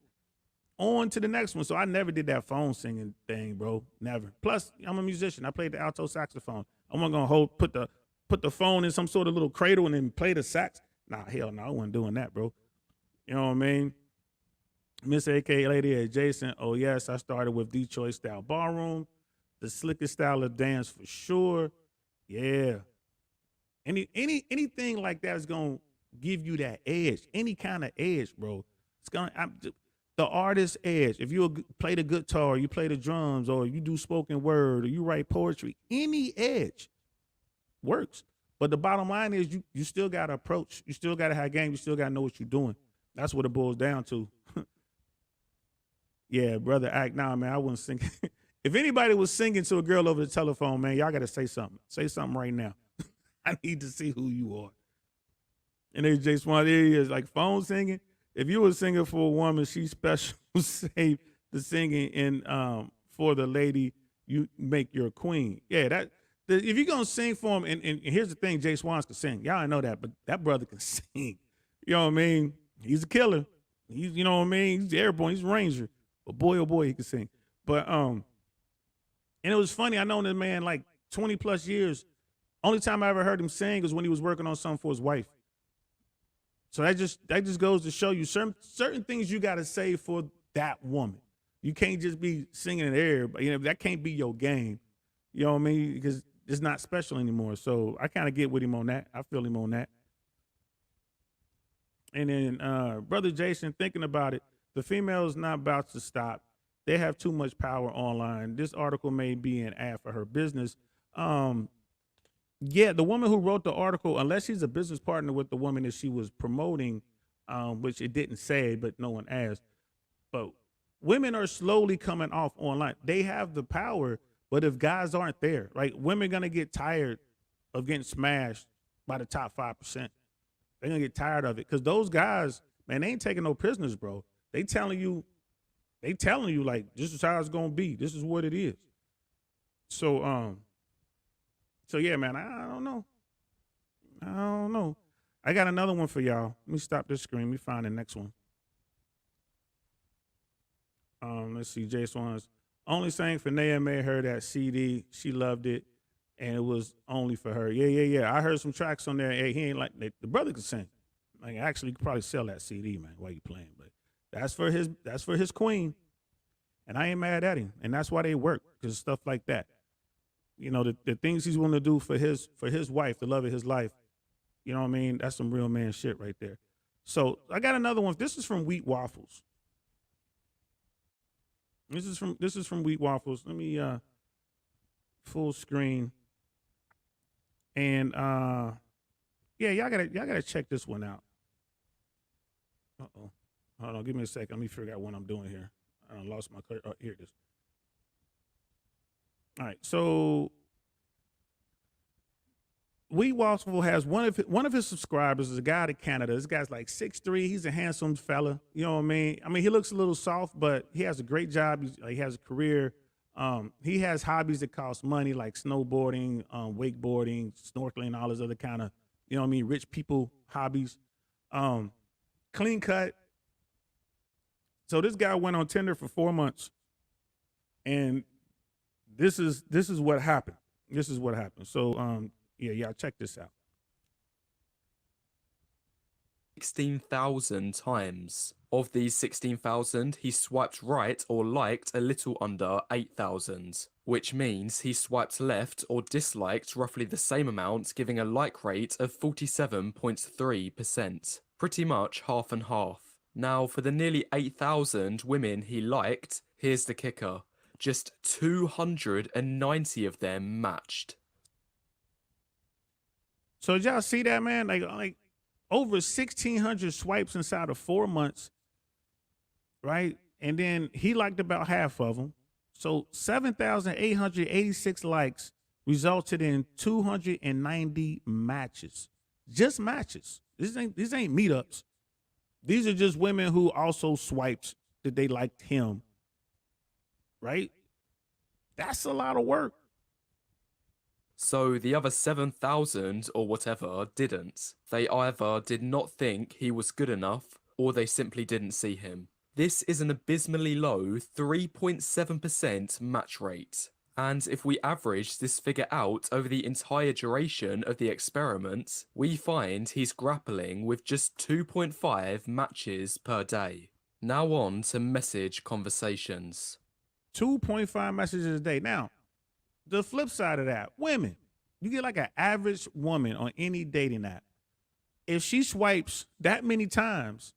On to the next one. So I never did that phone singing thing, bro. Never. Plus, I'm a musician. I played the alto saxophone. I wasn't gonna put the phone in some sort of little cradle and then play the sax. Nah, hell no, I wasn't doing that, bro. You know what I mean? Miss AK Lady at Jason. Oh yes, I started with Detroit style ballroom, the slickest style of dance for sure. Yeah. Anything like that is gonna give you that edge. Any kind of edge, bro. It's gonna the artist edge. If you play the guitar, you play the drums, or you do spoken word, or you write poetry, any edge works. But the bottom line is you still gotta approach. You still gotta have game. You still gotta know what you're doing. That's what it boils down to. Yeah, brother Act, nah, man, I wasn't singing. If anybody was singing to a girl over the telephone, man, y'all gotta say something. Say something right now. I need to see who you are. And there's Jay Swan. There he is, like phone singing. If you were singing for a woman, she's special. Save the singing, and for the lady, you make your queen. Yeah, if you're gonna sing for him, and here's the thing, Jay Swans can sing. Y'all know that, but that brother can sing. You know what I mean? He's a killer. He's, you know what I mean? He's airborne. He's a ranger. But boy, oh boy, he can sing. But and it was funny. I known this man like 20 plus years. Only time I ever heard him sing was when he was working on something for his wife. So that just goes to show you certain things you got to say for that woman. You can't just be singing in the air, but you know that can't be your game. You know what I mean? Because it's not special anymore. So I kind of get with him on that. I feel him on that. And then brother Jason, thinking about it, the female is not about to stop. They have too much power online. This article may be an ad for her business. Yeah, the woman who wrote the article, unless she's a business partner with the woman that she was promoting, which it didn't say, but no one asked. But women are slowly coming off online. They have the power, but if guys aren't there, like women are gonna get tired of getting smashed by the top 5%. They're gonna get tired of it because those guys, man, they ain't taking no prisoners, bro. They telling you They telling you like this is how it's gonna be. This is what it is. So so yeah, man, I don't know. I don't know. I got another one for y'all. Let me stop this screen. Let me find the next one. Let's see. Jay Swans only sang for Naya made her that CD. She loved it, and it was only for her. Yeah. I heard some tracks on there. Hey, he ain't like the brother could sing. Like actually, you could probably sell that CD, man, while you playing. But that's for his queen, and I ain't mad at him. And that's why they work, because stuff like that. You know, the things he's willing to do for his wife, the love of his life. You know what I mean? That's some real man shit right there. So I got another one. This is from Wheat Waffles. This is from Wheat Waffles. Let me full screen. And yeah, y'all gotta check this one out. Uh-oh. Hold on, give me a second. Let me figure out what I'm doing here. I lost my here it is. All right, so Wheat Waffle has one of his subscribers is a guy out of Canada. This guy's like 6'3". He's a handsome fella. You know what I mean? I mean, he looks a little soft, but he has a great job. He has a career. He has hobbies that cost money, like snowboarding, wakeboarding, snorkeling, all this other kind of, you know what I mean, rich people hobbies. Clean cut. So this guy went on Tinder for 4 months, and this is what happened. This is what happened. So yeah, y'all check this out. 16,000 times. Of these 16,000, he swiped right or liked a little under 8,000, which means he swiped left or disliked roughly the same amount, giving a like rate of 47.3%. Pretty much half and half. Now, for the nearly 8,000 women he liked, here's the kicker. Just 290 of them matched. So did y'all see that, man? Like over 1,600 swipes inside of 4 months, right? And then he liked about half of them. So 7,886 likes resulted in 290 matches. Just matches. These ain't meetups. These are just women who also swiped that they liked him, right? That's a lot of work. So the other 7,000 or whatever didn't. They either did not think he was good enough, or they simply didn't see him. This is an abysmally low 3.7% match rate. And if we average this figure out over the entire duration of the experiment, we find he's grappling with just 2.5 matches per day. Now on to message conversations. 2.5 messages a day. Now, the flip side of that, women, you get like an average woman on any dating app. If she swipes that many times,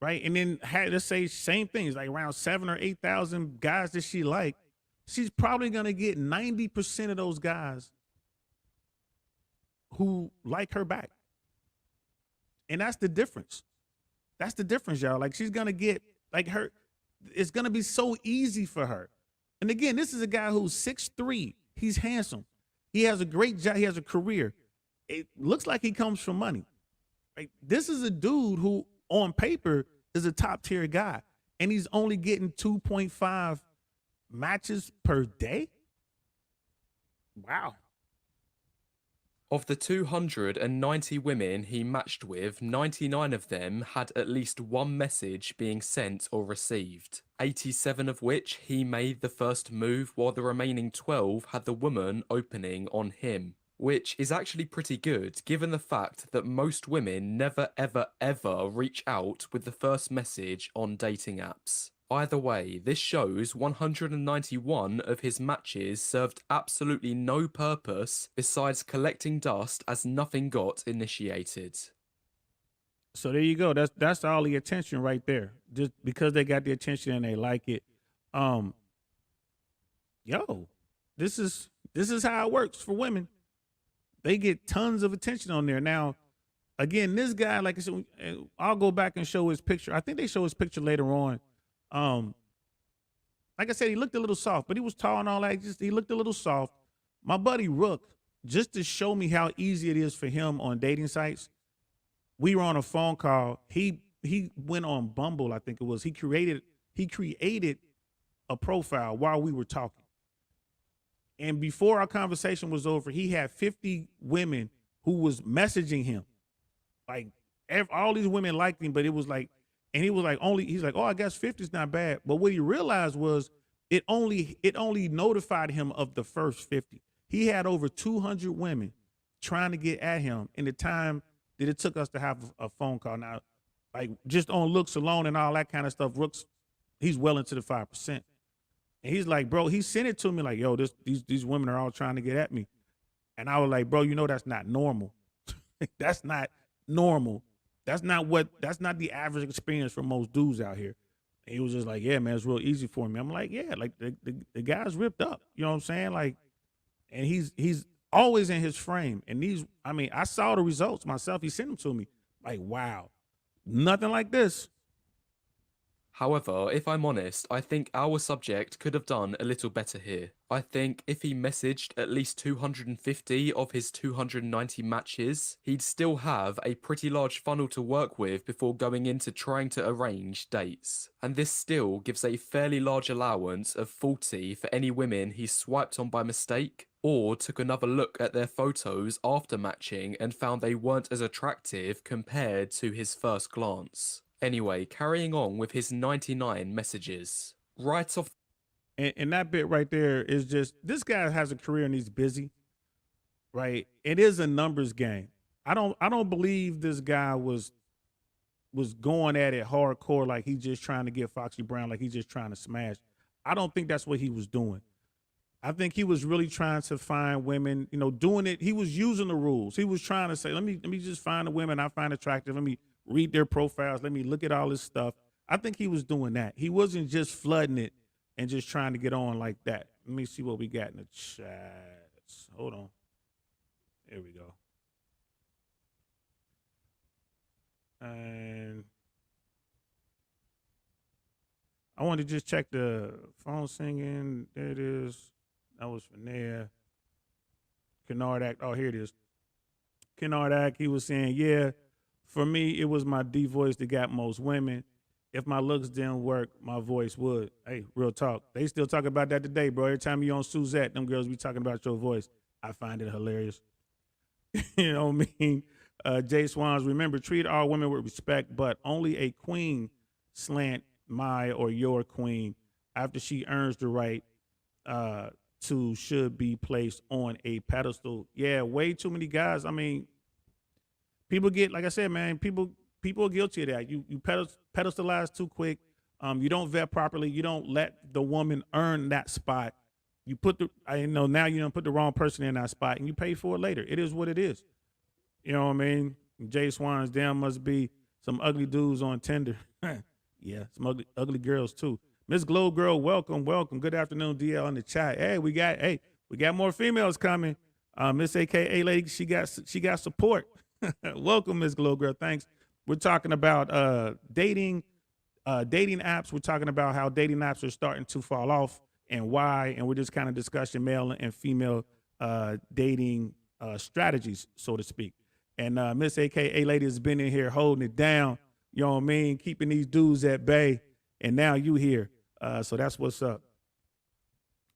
right, and then let's say same things, like around 7,000 or 8,000 guys that she liked, she's probably gonna get 90% of those guys who like her back. And that's the difference. That's the difference, y'all. Like she's gonna get like her, it's gonna be so easy for her. And again, this is a guy who's 6'3". He's handsome. He has a great job. He has a career. It looks like he comes from money. Right? This is a dude who, on paper, is a top tier guy, and he's only getting 2.5 matches per day. Wow. Of the 290 women he matched with, 99 of them had at least one message being sent or received, 87 of which he made the first move, while the remaining 12 had the woman opening on him. Which is actually pretty good, given the fact that most women never ever ever reach out with the first message on dating apps. Either way, this shows 191 of his matches served absolutely no purpose besides collecting dust, as nothing got initiated. So there you go. That's all the attention right there. Just because they got the attention and they like it. Yo, this is how it works for women. They get tons of attention on there. Now, again, this guy, like I said, I'll go back and show his picture. I think they show his picture later on. Like I said, he looked a little soft, but he was tall and all that. He looked a little soft. My buddy Rook, just to show me how easy it is for him on dating sites, we were on a phone call. He went on Bumble, I think it was. He created he created a profile while we were talking. And before our conversation was over, he had 50 women who was messaging him. Like all these women liked him, but it was like, and he was like, he's like, oh, I guess 50 is not bad. But what he realized was it only notified him of the first 50. He had over 200 women trying to get at him in the time that it took us to have a phone call. Now, like just on looks alone and all that kind of stuff, Rooks, he's well into the 5%. And he's like, bro, he sent it to me like, yo, these women are all trying to get at me. And I was like, bro, you know that's not normal. That's not normal. That's not the average experience for most dudes out here. And he was just like, yeah, man, it's real easy for me. I'm like, yeah, like the guy's ripped up. You know what I'm saying? Like, and he's always in his frame. And I saw the results myself. He sent them to me. Like, wow, nothing like this. However, if I'm honest, I think our subject could have done a little better here. I think if he messaged at least 250 of his 290 matches, he'd still have a pretty large funnel to work with before going into trying to arrange dates. And this still gives a fairly large allowance of 40 for any women he swiped on by mistake, or took another look at their photos after matching and found they weren't as attractive compared to his first glance. Anyway, carrying on with his 99 messages. Right off. And that bit right there is just, this guy has a career and he's busy, right? It is a numbers game. I don't believe this guy was going at it hardcore like he's just trying to get Foxy Brown, like he's just trying to smash. I don't think that's what he was doing. I think he was really trying to find women, doing it. He was using the rules. He was trying to say, let me just find the women I find attractive. Let me read their profiles. Let me look at all this stuff. I think he was doing that. He wasn't just flooding it and just trying to get on like that. Let me see what we got in the chats. Hold on. There we go. And I wanted to just check the phone singing. There it is. That was from there. Kennard Act. Oh, here it is. Kennard Act, he was saying, yeah, for me, it was my D voice that got most women. If my looks didn't work, my voice would. Hey, real talk. They still talk about that today, bro. Every time you on Suzette, them girls be talking about your voice. I find it hilarious. You know what I mean? Jay Swans, remember, treat all women with respect, but only a queen slant my or your queen after she earns the right to should be placed on a pedestal. Yeah, way too many guys. I mean, people get, like I said, man, people are guilty of that. You pedestalize too quick. You don't vet properly. You don't let the woman earn that spot. You put now you don't put the wrong person in that spot and you pay for it later. It is what it is. You know what I mean? Jay Swans, damn, must be some ugly dudes on Tinder. Yeah, some ugly girls too. Miss Glow Girl, welcome. Good afternoon, DL in the chat. Hey, we got more females coming. Miss AKA Lady, she got support. Welcome, Miss Glow Girl. Thanks. We're talking about dating apps. We're talking about how dating apps are starting to fall off and why, and we're just kind of discussing male and female dating strategies, so to speak. And Miss AKA Lady has been in here holding it down, you know what I mean, keeping these dudes at bay, and now you here. So that's what's up.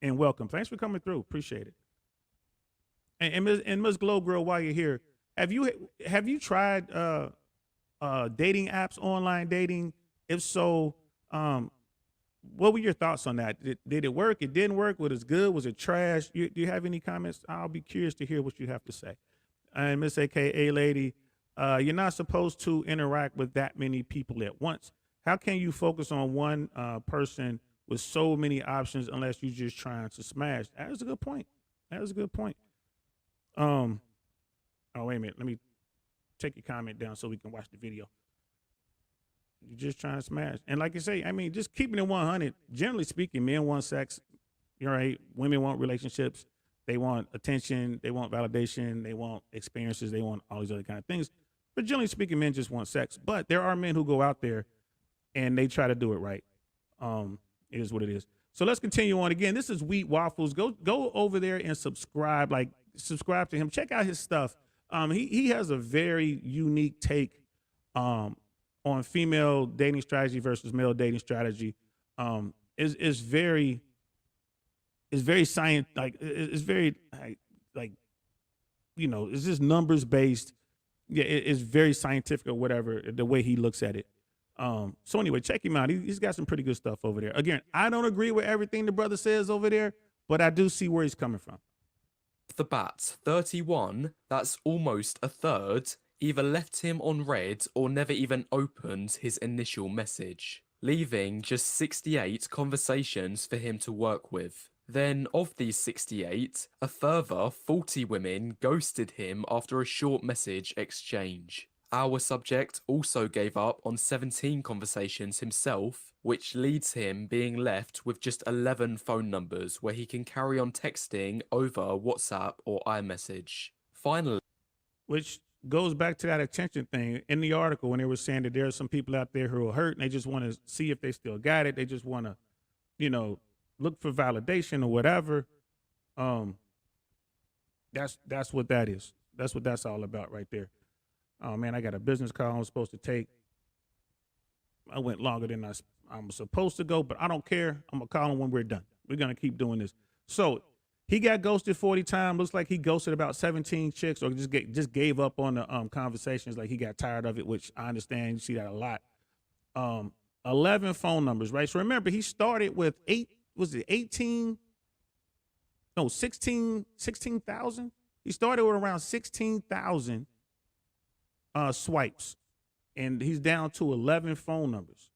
And welcome. Thanks for coming through. Appreciate it. And Miss Glow Girl, while you're here, have you tried dating apps, online dating? If so, what were your thoughts on that? Did it work? It didn't work? Was it good? Was it trash? Do you have any comments? I'll be curious to hear what you have to say. And Miss AKA Lady, you're not supposed to interact with that many people at once. How can you focus on one person with so many options unless you're just trying to smash? That is a good point. Oh, wait a minute. Let me take your comment down so we can watch the video. You're just trying to smash. And like you say, I mean, just keeping it 100, generally speaking, men want sex. You're right. Women want relationships. They want attention. They want validation. They want experiences. They want all these other kind of things. But generally speaking, men just want sex. But there are men who go out there and they try to do it right. It is what it is. So let's continue on. Again, this is Wheat Waffles. Go over there and subscribe. Like, subscribe to him. Check out his stuff. He has a very unique take on female dating strategy versus male dating strategy. is very, it's very science, like it's very like, you know, it's just numbers based. Yeah, it's very scientific or whatever the way he looks at it. So anyway, check him out. He's got some pretty good stuff over there. Again, I don't agree with everything the brother says over there, but I do see where he's coming from. The bat, 31, that's almost a third, either left him on read or never even opened his initial message, leaving just 68 conversations for him to work with. Then, of these 68, a further 40 women ghosted him after a short message exchange. Our subject also gave up on 17 conversations himself, which leads him being left with just 11 phone numbers where he can carry on texting over WhatsApp or iMessage. Finally, Which goes back to that attention thing in the article when they were saying that there are some people out there who are hurt and they just want to see if they still got it. They just want to, you know, look for validation or whatever. Um, that's what that is. That's what that's all about right there. Oh man, I got a business call I'm supposed to take. I went longer than I'm supposed to go, but I don't care. I'm gonna call him when we're done. We're gonna keep doing this. So he got ghosted 40 times. Looks like he ghosted about 17 chicks, or just gave up on the conversations. Like he got tired of it, which I understand. You see that a lot. 11 phone numbers, right? So remember, he started with 18? No, 16,000. He started with around 16,000 swipes, and he's down to 11 phone numbers.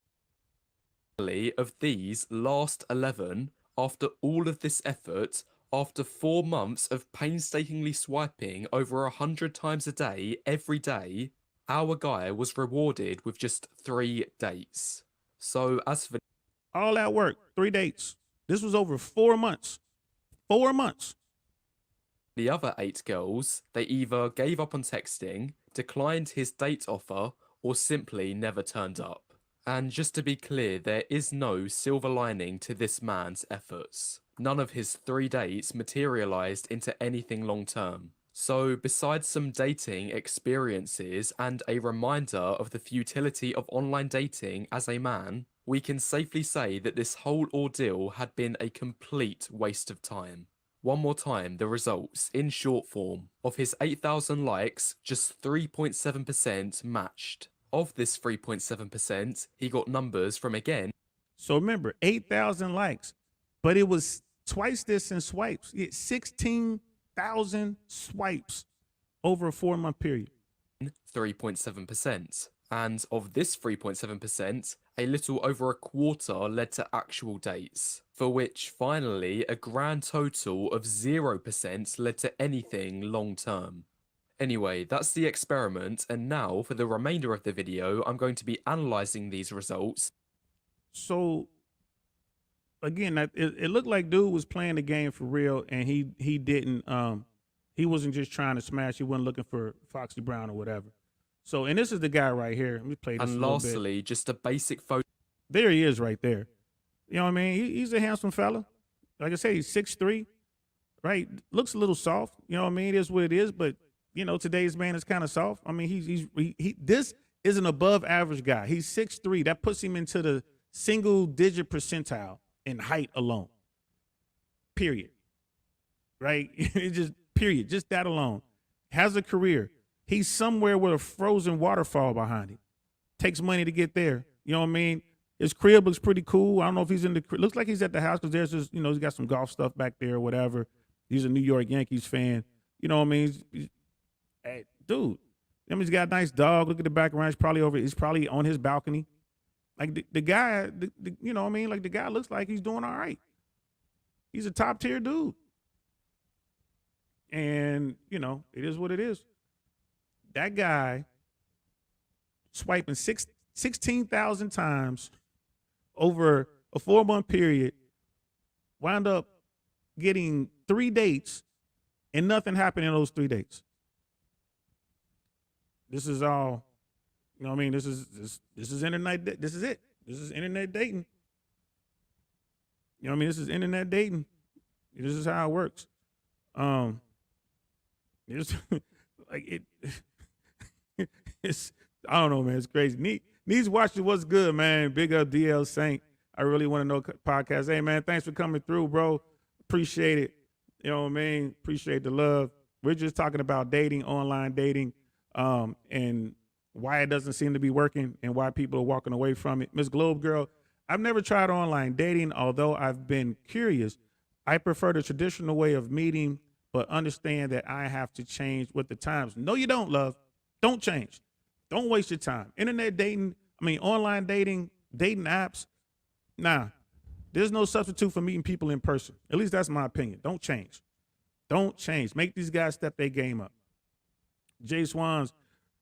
of these last 11, after all of this effort, after 4 months of painstakingly swiping over 100 times a day, every day, our guy was rewarded with just 3 dates. So as for All that work, 3 dates. This was over 4 months. 4 months. the other 8 girls, they either gave up on texting, declined his date offer, or simply never turned up. And just to be clear, there is no silver lining to this man's efforts. None of his 3 dates materialized into anything long term. So, besides some dating experiences and a reminder of the futility of online dating as a man, we can safely say that this whole ordeal had been a complete waste of time. One more time, the results, in short form. Of his 8,000 likes, just 3.7% matched. Of this 3.7%, he got numbers from again. So remember, 8,000 likes, but it was twice this in swipes. 16,000 swipes over a 4-month period. 3.7%. And of this 3.7%, a little over a quarter led to actual dates, for which finally a grand total of 0% led to anything long term. Anyway, that's the experiment, and now for the remainder of the video, I'm going to be analyzing these results. So again, it looked like dude was playing the game for real, and he didn't he wasn't just trying to smash. He wasn't looking for Foxy Brown or whatever. So, and this is the guy right here. Let me play this. And lastly, just a basic photo. There he is right there. You know what I mean? He's a handsome fella. Like I say, he's 6'3", right? Looks a little soft. You know what I mean? It is what it is, but you know, today's man is kind of soft. I mean, this is an above average guy. He's 6'3". That puts him into the single digit percentile in height alone. Period. Right? It just period. Just that alone. Has a career. He's somewhere with a frozen waterfall behind him. Takes money to get there. You know what I mean? His crib looks pretty cool. I don't know if he's in the crib. Looks like he's at the house because there's just, you know, he's got some golf stuff back there or whatever. He's a New York Yankees fan. You know what I mean? Hey, dude. I mean, he's got a nice dog. Look at the background. He's probably on his balcony. Like the guy, you know what I mean? Like the guy looks like he's doing all right. He's a top tier dude. And, you know, it is what it is. That guy swiping 16,000 times over a 4-month period, wound up getting 3 dates, and nothing happened in those 3 dates. This is all, you know what I mean? This is internet. This is it. This is internet dating. You know what I mean? This is internet dating. This is how it works. It's like it. It's, I don't know, man. It's crazy. Needs watching what's good, man. Big up DL Saint. I really want to know podcast. Hey man, thanks for coming through, bro. Appreciate it. You know what I mean? Appreciate the love. We're just talking about dating, online dating, and why it doesn't seem to be working and why people are walking away from it. Miss Globe Girl, I've never tried online dating, although I've been curious. I prefer the traditional way of meeting, but understand that I have to change with the times. No, you don't, love. Don't change. Don't waste your time. Internet dating, online dating, dating apps, nah. There's no substitute for meeting people in person. At least that's my opinion. Don't change. Don't change. Make these guys step their game up. Jay Swans,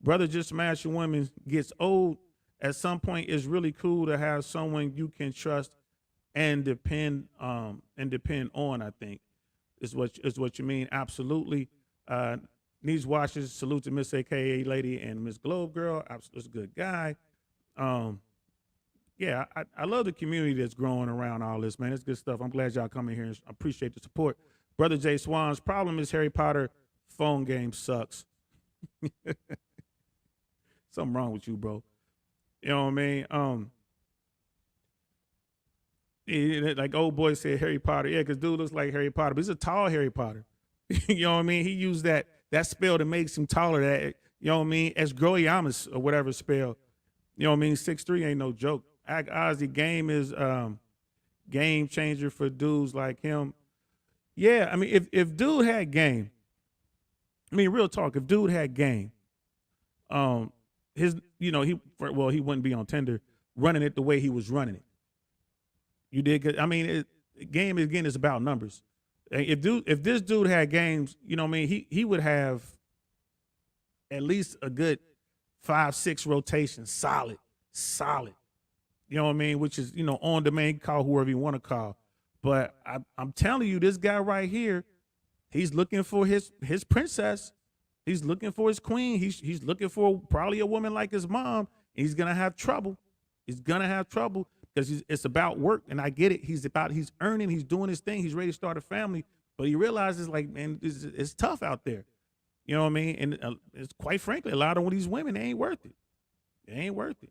brother, just smashing women gets old. At some point, it's really cool to have someone you can trust and depend on. I think is what you mean. Absolutely. Needs watches. Salute to Miss AKA Lady and Miss Globe Girl. Absolutely, a good guy. Yeah, I love the community that's growing around all this, man. It's good stuff. I'm glad y'all coming here and I appreciate the support. Brother Jay Swans, problem is Harry Potter phone game sucks. Something wrong with you, bro. You know what I mean? Like old boy said Harry Potter. Yeah, because dude looks like Harry Potter, but he's a tall Harry Potter. You know what I mean? He used that spell that makes him taller, that, you know what I mean, Esgroyamus or whatever spell. You know what I mean? 6'3" ain't no joke. Ozzy, game is game changer for dudes like him. Yeah, I mean, if dude had game, real talk, if dude had game, he wouldn't be on Tinder running it the way he was running it. You did, game again is about numbers. If this dude had games, you know what I mean, he would have at least a good 5-6 rotations, solid. You know what I mean? Which is, on demand, call whoever you want to call. But I'm telling you, this guy right here, he's looking for his princess. He's looking for his queen. He's looking for probably a woman like his mom. And he's gonna have trouble. He's gonna have trouble because it's about work. And I get it. He's earning. He's doing his thing. He's ready to start a family. But he realizes, like, man, it's tough out there. You know what I mean? And it's quite frankly, a lot of these women, they ain't worth it. They ain't worth it.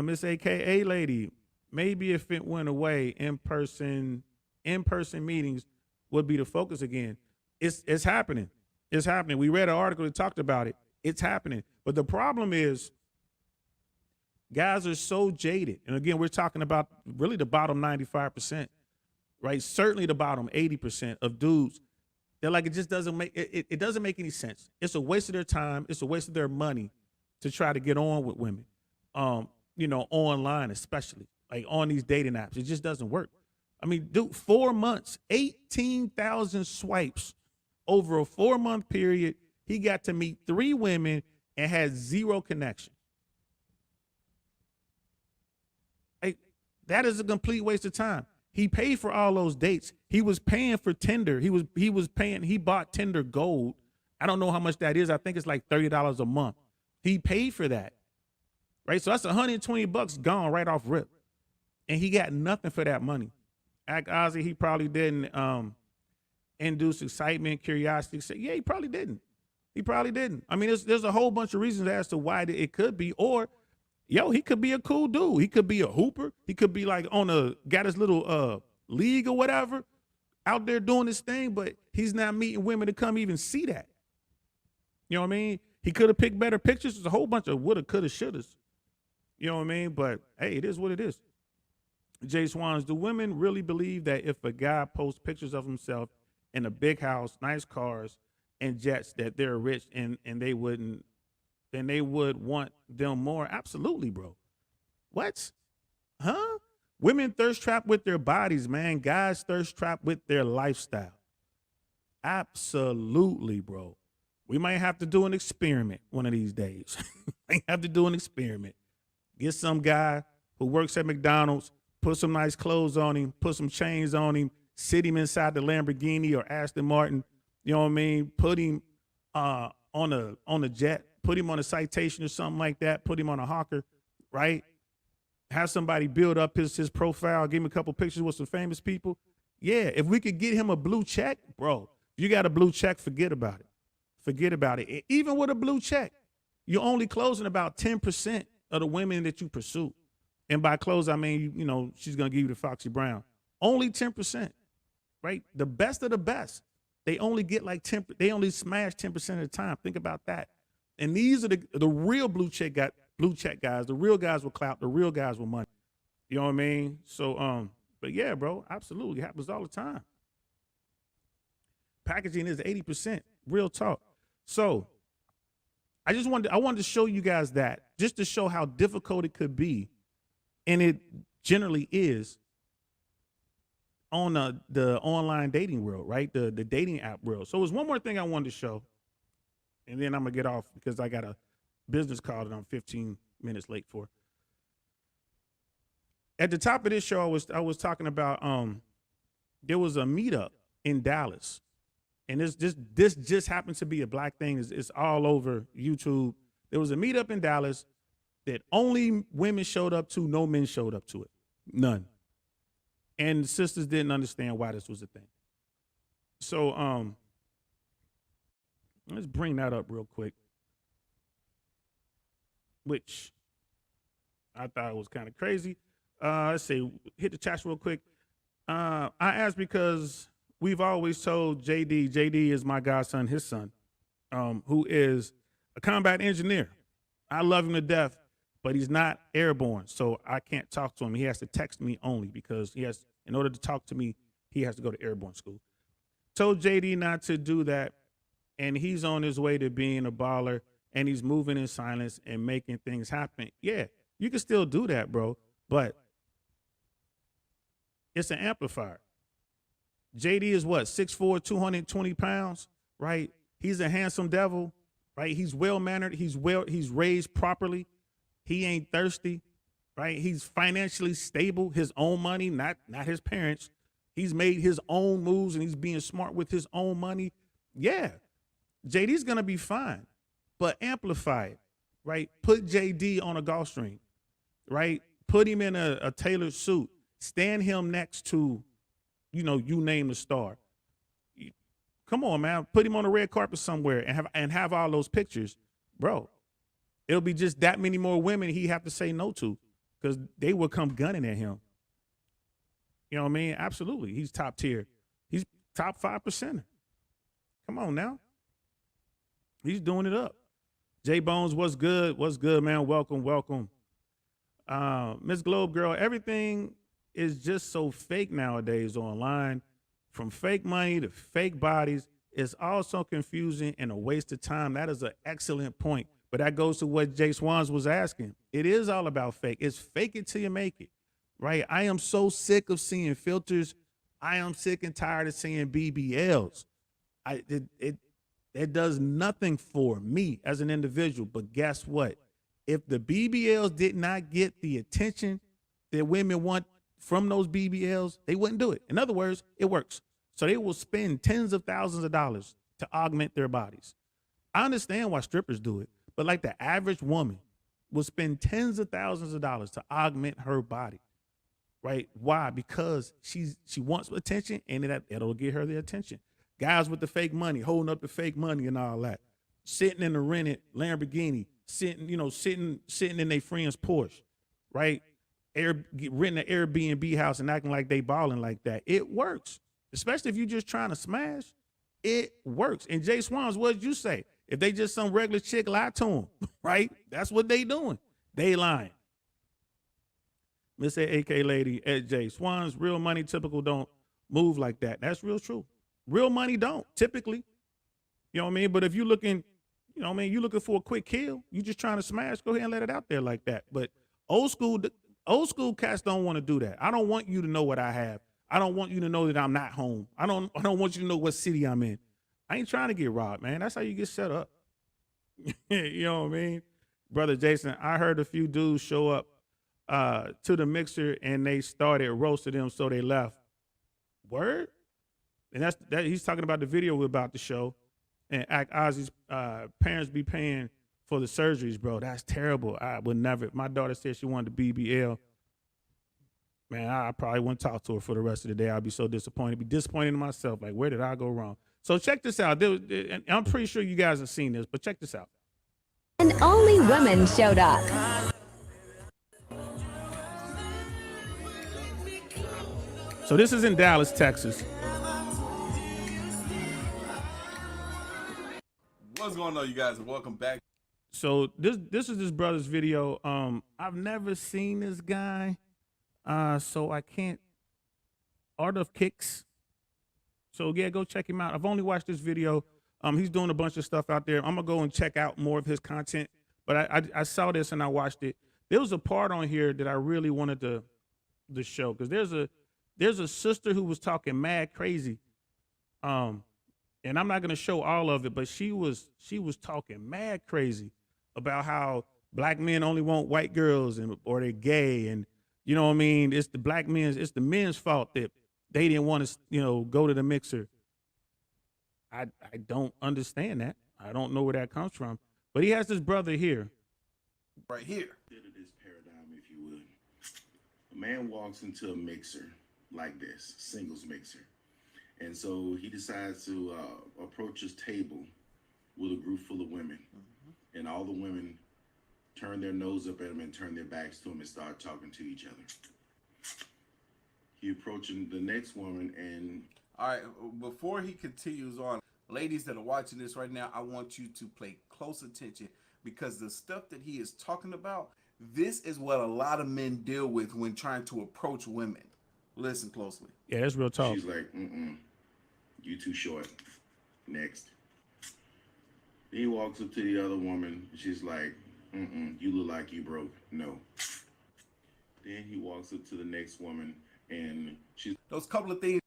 Miss AKA Lady, maybe if it went away, in-person meetings would be the focus again. It's happening. It's happening. We read an article that talked about it. It's happening. But the problem is guys are so jaded. And again, we're talking about really the bottom 95%, right? Certainly the bottom 80% of dudes. They're like, it just doesn't make it doesn't make any sense. It's a waste of their time. It's a waste of their money to try to get on with women. Online, especially like on these dating apps. It just doesn't work. Dude, 4 months, 18,000 swipes over a 4-month period. He got to meet 3 women and had 0 connection. That is a complete waste of time. He paid for all those dates. He was paying for Tinder. He bought Tinder Gold. I don't know how much that is. I think it's like $30 a month. He paid for that. Right? So that's $120 gone right off rip. And he got nothing for that money. Ozzy, he probably didn't induce excitement, curiosity. Yeah, he probably didn't. There's a whole bunch of reasons as to why it could be. Or, he could be a cool dude. He could be a hooper. He could be like got his little league or whatever out there doing his thing, but he's not meeting women to come even see that. You know what I mean? He could have picked better pictures. There's a whole bunch of woulda, coulda, shouldas. You know what I mean? But hey, it is what it is. Jay Swans, do women really believe that if a guy posts pictures of himself in a big house, nice cars, and jets, that they're rich and they would want them more? Absolutely, bro. What? Huh? Women thirst trap with their bodies, man. Guys thirst trap with their lifestyle. Absolutely, bro. We might have to do an experiment one of these days. Might have to do an experiment. Get some guy who works at McDonald's, put some nice clothes on him, put some chains on him, sit him inside the Lamborghini or Aston Martin. You know what I mean? Put him on a jet, put him on a Citation or something like that, put him on a Hawker, right? Have somebody build up his profile, give him a couple pictures with some famous people. Yeah, if we could get him a blue check, bro, if you got a blue check, forget about it. Forget about it. Even with a blue check, you're only closing about 10% of the women that you pursue. And by close, I mean, you know, she's going to give you the Foxy Brown. Only 10%, right? The best of the best. They only get like 10, they only smash 10% of the time. Think about that. And these are the real blue check guys, the real guys with clout, the real guys with money. You know what I mean? So, but yeah, bro, absolutely. It happens all the time. Packaging is 80%, real talk. So I wanted to show you guys that, just to show how difficult it could be. And it generally is on the online dating world, right? The dating app world. So there's one more thing I wanted to show, and then I'm gonna get off because I got a business call that I'm 15 minutes late for. At the top of this show, I was talking about there was a meetup in Dallas, and this just happened to be a black thing. It's all over YouTube. There was a meetup in Dallas that only women showed up to, no men showed up to it, none. And the sisters didn't understand why this was a thing. So let's bring that up real quick, which I thought was kind of crazy. Let's see, hit the chat real quick. I asked because we've always told JD is my godson, his son, who is a combat engineer. I love him to death, but he's not airborne, so I can't talk to him. He has to text me only because in order to talk to me, he has to go to airborne school. Told JD not to do that, and he's on his way to being a baller, and he's moving in silence and making things happen. Yeah, you can still do that, bro, but it's an amplifier. JD is what, 6'4", 220 pounds, right? He's a handsome devil, right? He's well-mannered. He's raised properly. He ain't thirsty, right? He's financially stable, his own money, not his parents. He's made his own moves and he's being smart with his own money. Yeah, JD's gonna be fine, but amplify it, right? Put JD on a Gulfstream, right? Put him in a tailored suit. Stand him next to, you know, you name the star. Come on, man. Put him on a red carpet somewhere and have all those pictures, bro. It'll be just that many more women he have to say no to because they will come gunning at him. You know what I mean? Absolutely. He's top tier. He's top 5%. Come on now. He's doing it up. J Bones, what's good? What's good, man? Welcome, welcome. Miss Globe Girl, everything is just so fake nowadays online. From fake money to fake bodies. It's also confusing and a waste of time. That is an excellent point. But that goes to what Jay Swans was asking. It is all about fake. It's fake it till you make it, right? I am so sick of seeing filters. I am sick and tired of seeing BBLs. It does nothing for me as an individual. But guess what? If the BBLs did not get the attention that women want from those BBLs, they wouldn't do it. In other words, it works. So they will spend tens of thousands of dollars to augment their bodies. I understand why strippers do it. But like the average woman will spend tens of thousands of dollars to augment her body, right? Why? Because she wants attention and it'll get her the attention. Guys with the fake money, holding up the fake money and all that, sitting in the rented Lamborghini, sitting in their friend's Porsche, right? Renting an Airbnb house and acting like they balling like that. It works, especially if you're just trying to smash. It works. And Jay Swans, what did you say? If they just some regular chick, lie to them, right? That's what they doing. They lying. Miss AK lady at Jay Swans, real money typical don't move like that. That's real true. Real money don't typically. You know what I mean? But if you're looking, you know what I mean, you looking for a quick kill, you just trying to smash, go ahead and let it out there like that. But old school cats don't want to do that. I don't want you to know what I have. I don't want you to know that I'm not home. I don't want you to know what city I'm in. I ain't trying to get robbed, man. That's how you get set up. You know what I mean? Brother Jason, I heard a few dudes show up to the mixer and they started roasting them, so they left. Word? And that he's talking about the video we're about to show. And Act Ozzy's parents be paying for the surgeries, bro. That's terrible. I would never. My daughter said she wanted the BBL. Man, I probably wouldn't talk to her for the rest of the day. I'd be so disappointed. Be disappointed in myself. Like, where did I go wrong? So check this out. And I'm pretty sure you guys have seen this, but check this out. And only women showed up. So this is in Dallas, Texas. What's going on, you guys, and welcome back. So this is this brother's video. I've never seen this guy, so I can't. Art of Kicks. So yeah, go check him out. I've only watched this video. He's doing a bunch of stuff out there. I'm gonna go and check out more of his content. But I saw this and I watched it. There was a part on here that I really wanted to show, because there's a sister who was talking mad crazy. And I'm not gonna show all of it, but she was talking mad crazy about how black men only want white girls or they're gay, and you know what I mean. It's the men's fault that they didn't want to go to the mixer. I don't understand that. I don't know where that comes from. But he has this brother here. Right here. This paradigm, if you would. A man walks into a mixer like this, singles mixer. And so he decides to approach his table with a group full of women. Mm-hmm. And all the women turn their nose up at him and turn their backs to him and start talking to each other. He approaching the next woman and... All right, before he continues on, ladies that are watching this right now, I want you to pay close attention, because the stuff that he is talking about, this is what a lot of men deal with when trying to approach women. Listen closely. Yeah, that's real talk. She's like, you too short. Next. Then he walks up to the other woman. She's like, you look like you broke. No. Then he walks up to the next woman, and she's... Those couple of things.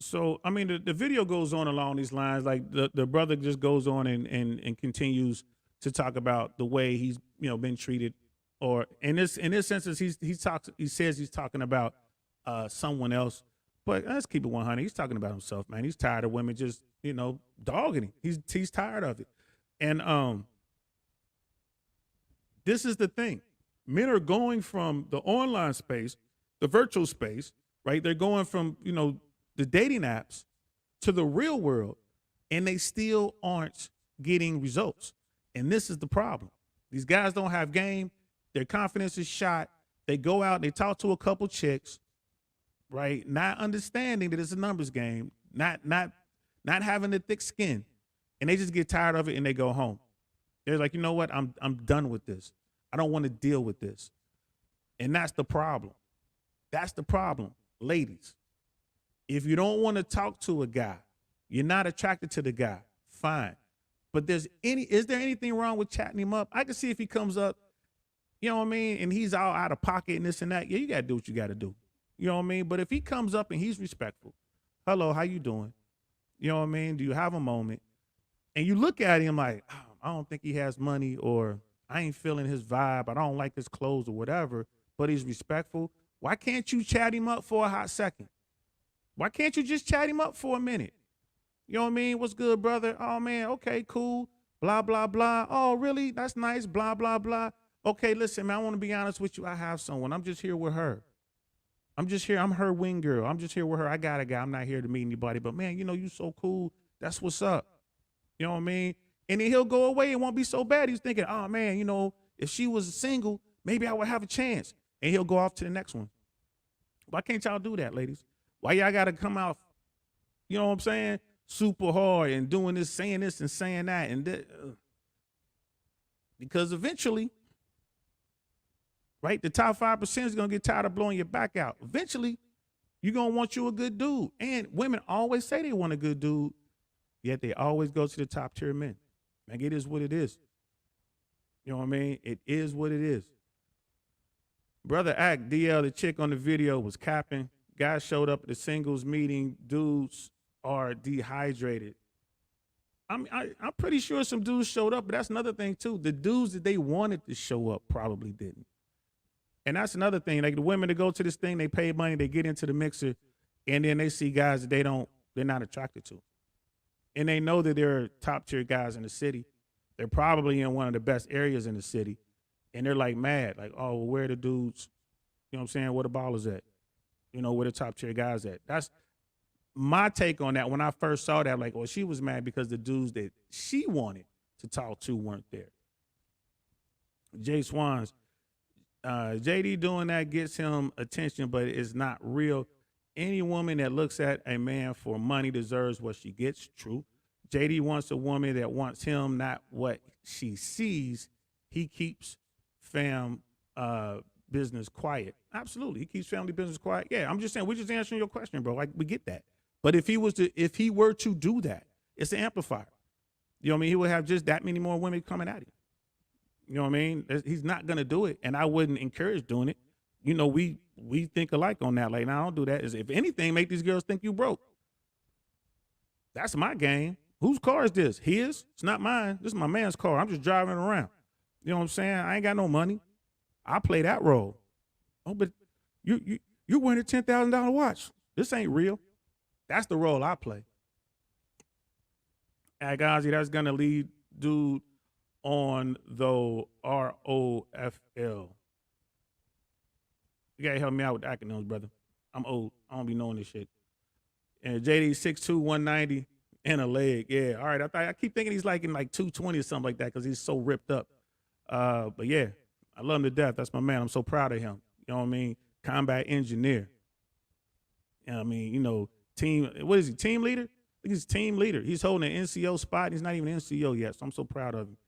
So, I mean, the video goes on along these lines. Like the brother just goes on and continues to talk about the way he's, been treated, or in this instance, he says he's talking about someone else, but let's keep it 100. He's talking about himself, man. He's tired of women just, dogging him. He's tired of it. And this is the thing. Men are going from the online space, the virtual space, right? They're going from, the dating apps to the real world, and they still aren't getting results. And this is the problem. These guys don't have game. Their confidence is shot. They go out and they talk to a couple chicks, right? Not understanding that it's a numbers game, not having the thick skin, and they just get tired of it and they go home. They're like, you know what? I'm done with this. I don't want to deal with this. And that's the problem. That's the problem, ladies. If you don't want to talk to a guy, you're not attracted to the guy, fine. But is there anything wrong with chatting him up? I can see if he comes up, you know what I mean, and he's all out of pocket and this and that. Yeah, you got to do what you got to do. You know what I mean? But if he comes up and he's respectful, hello, how you doing? You know what I mean? Do you have a moment? And you look at him like, oh, I don't think he has money, or I ain't feeling his vibe. I don't like his clothes or whatever, but he's respectful. Why can't you chat him up for a hot second? Why can't you just chat him up for a minute? You know what I mean? What's good, brother? Oh, man, okay, cool. Blah, blah, blah. Oh, really? That's nice. Blah, blah, blah. Okay, listen, man, I want to be honest with you. I have someone. I'm just here with her. I'm just here. I'm her wing girl. I'm just here with her. I got a guy. I'm not here to meet anybody. But, man, you so cool. That's what's up. You know what I mean? And then he'll go away. It won't be so bad. He's thinking, oh, man, if she was single, maybe I would have a chance. And he'll go off to the next one. Why can't y'all do that, ladies? Why y'all got to come out, you know what I'm saying, super hard and doing this and saying that? And because eventually, right, the top 5% is going to get tired of blowing your back out. Eventually, you're going to want you a good dude. And women always say they want a good dude, yet they always go to the top tier men. Like, it is what it is. You know what I mean? It is what it is. Brother Act, DL, the chick on the video, was capping. Guys showed up at the singles meeting. Dudes are dehydrated. I'm pretty sure some dudes showed up, but that's another thing too. The dudes that they wanted to show up probably didn't. And that's another thing. Like, the women that go to this thing, they pay money, they get into the mixer, and then they see guys that they're not attracted to. And they know that they're top tier guys in the city. They're probably in one of the best areas in the city. And they're like mad, like, oh, well, where are the dudes? You know what I'm saying? Where the ballers at? Where the top tier guys at? That's my take on that. When I first saw that, like, well, she was mad because the dudes that she wanted to talk to weren't there. Jay Swans, JD doing that gets him attention, but it's not real. any woman that looks at a man for money deserves what she gets. True. JD wants a woman that wants him, not what she sees. He keeps fam business quiet. Absolutely. He keeps family business quiet. Yeah, I'm just saying, we're just answering your question, bro. Like, we get that. But if he were to do that, it's an amplifier. You know what I mean? He would have just that many more women coming at him. You know what I mean? He's not gonna do it, and I wouldn't encourage doing it. You know, we think alike on that. Like, now, I don't do that. Is if anything, make these girls think you broke. That's my game. Whose car is this? His? It's not mine. This is my man's car. I'm just driving around. You know what I'm saying? I ain't got no money. I play that role. Oh, but you're wearing a $10,000 watch. This ain't real. That's the role I play. Agazi, that's gonna lead dude on the ROFL. You gotta help me out with the acronyms, brother. I'm old. I don't be knowing this shit. And JD 6'2", 190 and a leg. Yeah. All right. I keep thinking he's like in like 220 or something like that because he's so ripped up. But yeah, I love him to death. That's my man. I'm so proud of him. You know what I mean? Combat engineer. You know what I mean? You know, team. What is he? Team leader? I think he's team leader. He's holding an NCO spot. He's not even an NCO yet. So I'm so proud of him.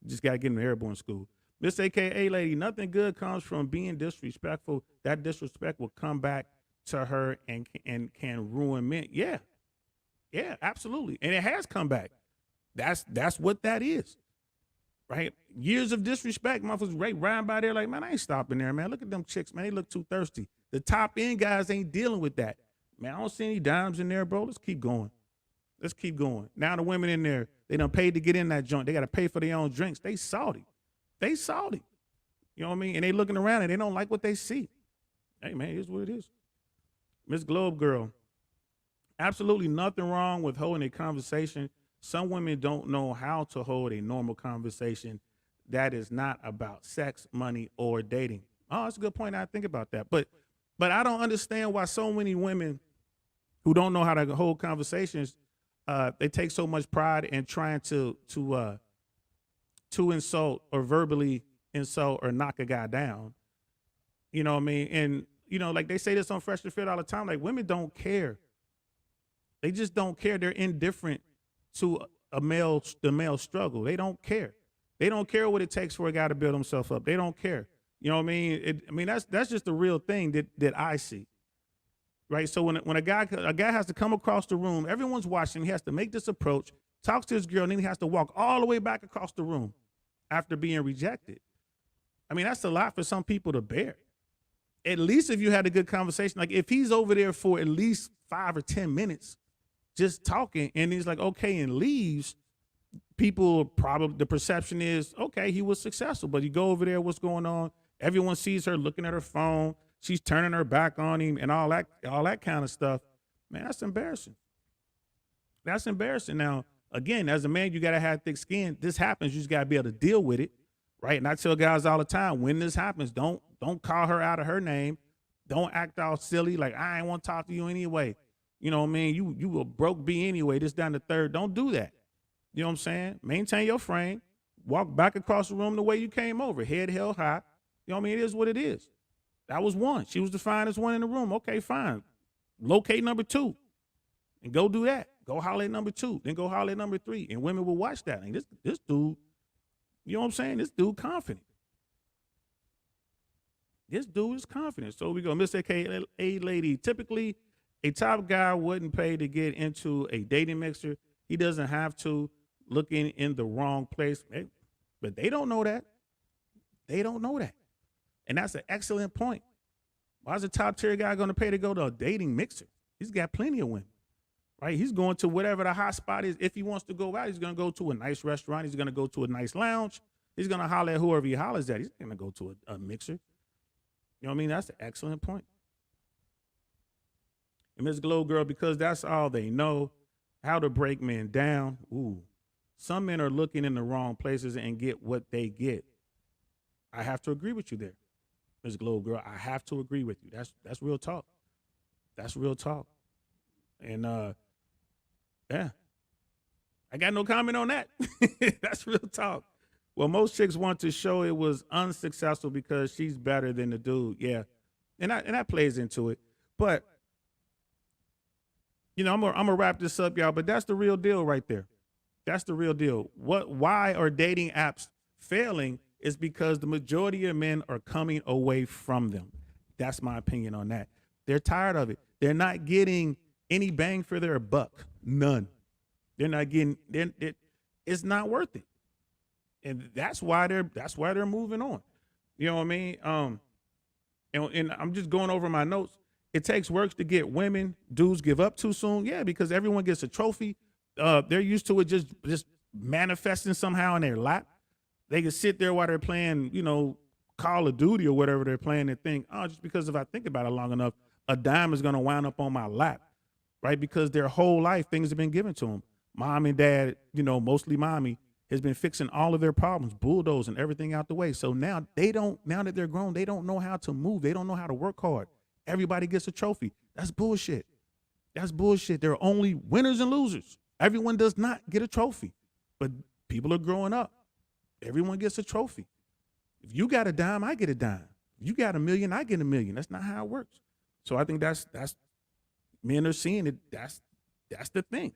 Just got to get him to airborne school. Miss AKA lady, nothing good comes from being disrespectful. That disrespect will come back to her and can ruin men. Yeah. Yeah, absolutely. And it has come back. That's what that is. Right? Years of disrespect. Motherfuckers riding by there like, man, I ain't stopping there, man. Look at them chicks, man. They look too thirsty. The top end guys ain't dealing with that. Man, I don't see any dimes in there, bro. Let's keep going. Let's keep going. Now the women in there, they done paid to get in that joint. They got to pay for their own drinks. They salty. They salty. You know what I mean? And they looking around and they don't like what they see. Hey, man, here's what it is. Miss Globe Girl. Absolutely nothing wrong with holding a conversation. Some women don't know how to hold a normal conversation that is not about sex, money, or dating. Oh, that's a good point. I think about that. But I don't understand why so many women who don't know how to hold conversations, they take so much pride in trying to insult or verbally insult or knock a guy down. You know what I mean? And, you know, like they say this on Fresh to Fit all the time, like women don't care. They just don't care. They're indifferent to the male struggle. They don't care. They don't care what it takes for a guy to build himself up. They don't care. You know what I mean? That's just the real thing that I see. Right? So when a guy has to come across the room, everyone's watching, he has to make this approach, talks to his girl, and then he has to walk all the way back across the room after being rejected. I mean, that's a lot for some people to bear. At least if you had a good conversation, like if he's over there for at least 5 or 10 minutes just talking and he's like, okay, and leaves, people probably, the perception is, okay, he was successful. But you go over there, what's going on? Everyone sees her looking at her phone. She's turning her back on him and all that kind of stuff. Man, that's embarrassing. That's embarrassing. Now, again, as a man, you got to have thick skin. This happens. You just got to be able to deal with it. Right. And I tell guys all the time, when this happens, don't call her out of her name. Don't act all silly. Like, I ain't want to talk to you anyway. You know what I mean? You were broke B anyway. This down the third. Don't do that. You know what I'm saying? Maintain your frame. Walk back across the room the way you came over. Head held high. You know what I mean? It is what it is. That was one. She was the finest one in the room. Okay, fine. Locate number 2 and go do that. Go holler at number 2. Then go holler at number 3. And women will watch that. Like, this dude, you know what I'm saying? This dude confident. This dude is confident. So we go, Miss AKA lady. Typically, a top guy wouldn't pay to get into a dating mixer. He doesn't have to, looking in the wrong place. But they don't know that. They don't know that. And that's an excellent point. Why is a top tier guy going to pay to go to a dating mixer? He's got plenty of women, right? He's going to whatever the hot spot is. If he wants to go out, he's going to go to a nice restaurant. He's going to go to a nice lounge. He's going to holler at whoever he hollers at. He's going to go to a mixer. You know what I mean? That's an excellent point. And Miss Glow Girl, because that's all they know, how to break men down. Ooh, some men are looking in the wrong places and get what they get. I have to agree with you there, Miss Glow Girl. I have to agree with you. That's real talk. That's real talk. And yeah, I got no comment on that. That's real talk. Well, most chicks want to show it was unsuccessful because she's better than the dude. Yeah, and that plays into it. But I'm gonna wrap this up, y'all. But that's the real deal right there. That's the real deal. Why are dating apps failing? Is because the majority of men are coming away from them. That's my opinion on that. They're tired of it. They're not getting any bang for their buck. None. They're not getting. It's not worth it, and that's why they're moving on. You know what I mean? And I'm just going over my notes. It takes work to get women. Dudes give up too soon. Yeah, because everyone gets a trophy. They're used to it just manifesting somehow in their lap. They can sit there while they're playing, Call of Duty or whatever they're playing and think, oh, just because if I think about it long enough, a dime is going to wind up on my lap, right? Because their whole life, things have been given to them. Mom and dad, mostly mommy, has been fixing all of their problems, bulldozing everything out the way. So now now that they're grown, they don't know how to move. They don't know how to work hard. Everybody gets a trophy. That's bullshit. That's bullshit. There are only winners and losers. Everyone does not get a trophy, but people are growing up. Everyone gets a trophy. If you got a dime, I get a dime. If you got $1 million, I get $1 million. That's not how it works. So I think that's men are seeing it. That's the thing.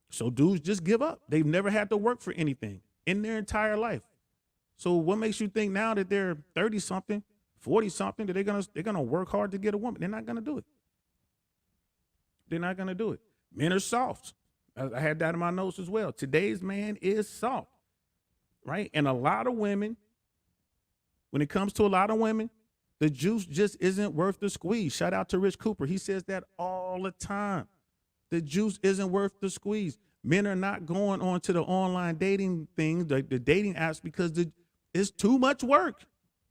So dudes just give up. They've never had to work for anything in their entire life. So what makes you think now that they're 30 something, 40 something, that they're gonna work hard to get a woman? They're not gonna do it. They're not gonna do it. Men are soft. I had that in my notes as well. Today's man is soft. Right? And a lot of women, when it comes to a lot of women, the juice just isn't worth the squeeze. Shout out to Rich Cooper. He says that all the time. The juice isn't worth the squeeze. Men are not going on to the online dating thing, the dating apps, because it's too much work.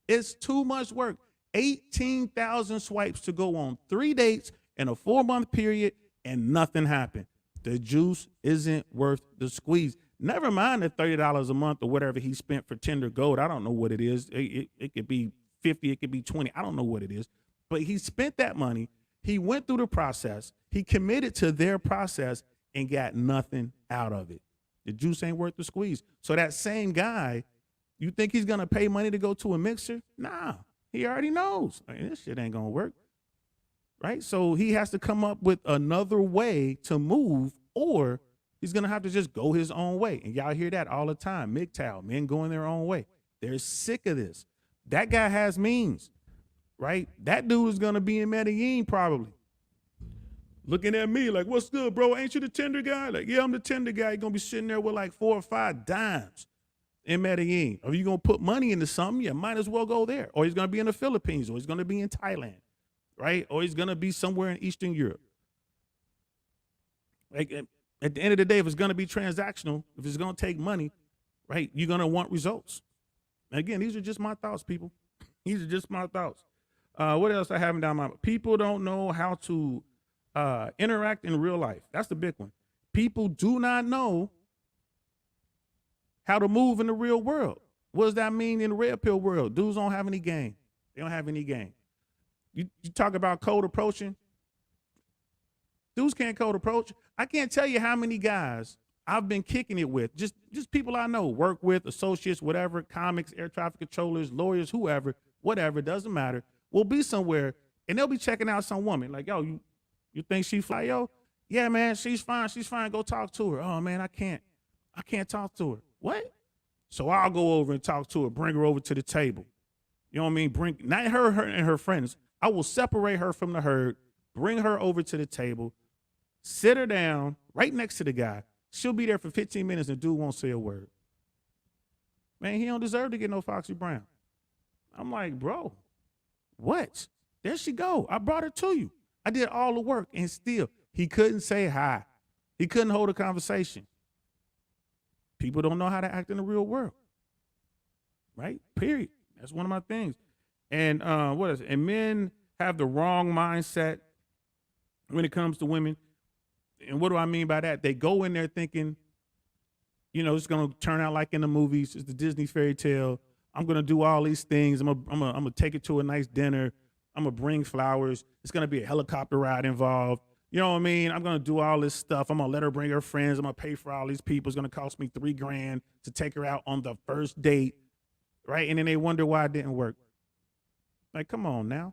It's too much work. 18,000 swipes to go on 3 dates in a 4-month period, and nothing happened. The juice isn't worth the squeeze. Never mind the $30 a month or whatever he spent for Tinder Gold. I don't know what it is. It could be 50, it could be 20. I don't know what it is. But he spent that money. He went through the process. He committed to their process and got nothing out of it. The juice ain't worth the squeeze. So that same guy, you think he's going to pay money to go to a mixer? Nah, he already knows. I mean, this shit ain't going to work. Right? So he has to come up with another way to move, or he's going to have to just go his own way. And y'all hear that all the time. MGTOW, men going their own way. They're sick of this. That guy has means, right? That dude is going to be in Medellin probably. Looking at me like, what's good, bro? Ain't you the Tinder guy? Like, yeah, I'm the Tinder guy. You're going to be sitting there with like 4 or 5 dimes in Medellin. Or you going to put money into something? Yeah, might as well go there. Or he's going to be in the Philippines, or he's going to be in Thailand, right? Or he's going to be somewhere in Eastern Europe. Like, at the end of the day, if it's going to be transactional, if it's going to take money, right, you're going to want results. And again, these are just my thoughts, people. These are just my thoughts. What else I haven't down my people don't know how to interact in real life. That's the big one. People do not know how to move in the real world. What does that mean in the red pill world? Dudes don't have any game. They don't have any game. You talk about cold approaching. Dudes can't cold approach. I can't tell you how many guys I've been kicking it with, just people I know, work with, associates, whatever, comics, air traffic controllers, lawyers, whoever, whatever, doesn't matter. We'll be somewhere and they'll be checking out some woman. Like, yo, you think she fly? Yo, yeah, man, she's fine. She's fine. Go talk to her. Oh man, I can't talk to her. What? So I'll go over and talk to her, bring her over to the table. You know what I mean? Bring not her and her friends. I will separate her from the herd, bring her over to the table, sit her down right next to the guy. She'll be there for 15 minutes and dude won't say a word. Man, he don't deserve to get no Foxy Brown. I'm like, bro, what? There she go. I brought her to you. I did all the work and still he couldn't say hi. He couldn't hold a conversation. People don't know how to act in the real world. Right? Period. That's one of my things. And what is it? And men have the wrong mindset when it comes to women. And what do I mean by that? They go in there thinking, it's going to turn out like in the movies. It's the Disney fairy tale. I'm going to do all these things. I'm going to take it to a nice dinner. I'm going to bring flowers. It's going to be a helicopter ride involved. You know what I mean? I'm going to do all this stuff. I'm going to let her bring her friends. I'm going to pay for all these people. It's going to cost me $3,000 to take her out on the first date. Right? And then they wonder why it didn't work. Like, come on now.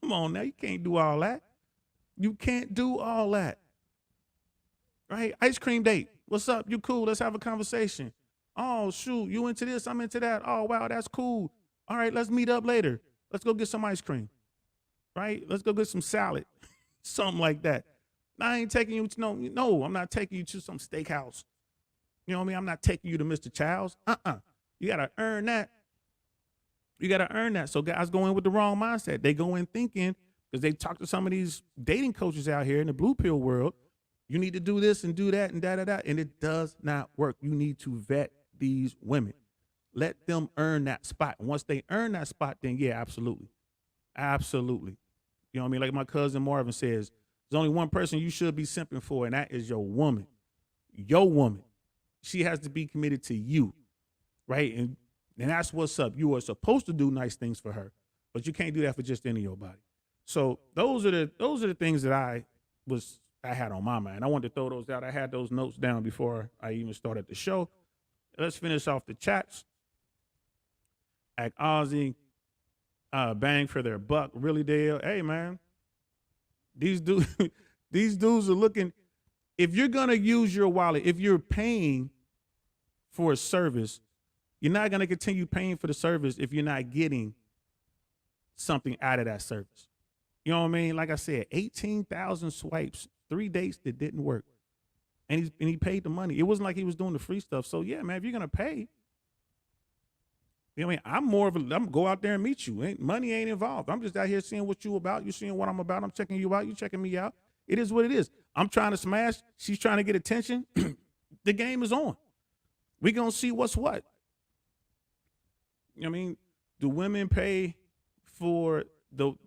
Come on now. You can't do all that. You can't do all that. Right? Ice cream date. What's up? You cool? Let's have a conversation. Oh, shoot. You into this? I'm into that. Oh, wow. That's cool. All right. Let's meet up later. Let's go get some ice cream. Right? Let's go get some salad. Something like that. I ain't taking you to no, I'm not taking you to some steakhouse. You know what I mean? I'm not taking you to Mr. Child's. You got to earn that. You got to earn that. So guys go in with the wrong mindset. They go in thinking, because they talk to some of these dating coaches out here in the blue pill world, you need to do this and do that and da-da-da. And it does not work. You need to vet these women. Let them earn that spot. And once they earn that spot, then yeah, absolutely. Absolutely. You know what I mean? Like my cousin Marvin says, there's only one person you should be simping for, and that is your woman. Your woman. She has to be committed to you, right? And that's what's up. You are supposed to do nice things for her, but you can't do that for just any of your body. So those are the things that I had on my mind. I wanted to throw those out. I had those notes down before I even started the show. Let's finish off the chats. Act Ozzy, bang for their buck. Really, Dale? Hey, man. These dudes are looking. If you're gonna use your wallet, if you're paying for a service, you're not gonna continue paying for the service if you're not getting something out of that service. You know what I mean? Like I said, 18,000 swipes, 3 dates that didn't work, and he paid the money. It wasn't like he was doing the free stuff. So yeah, man, if you're gonna pay, you know what I mean? I'm go out there and meet you. Money ain't involved. I'm just out here seeing what you about. You seeing what I'm about. I'm checking you out. You checking me out. It is what it is. I'm trying to smash. She's trying to get attention. The game is on. We gonna see what's what. You know what I mean? Do women pay for do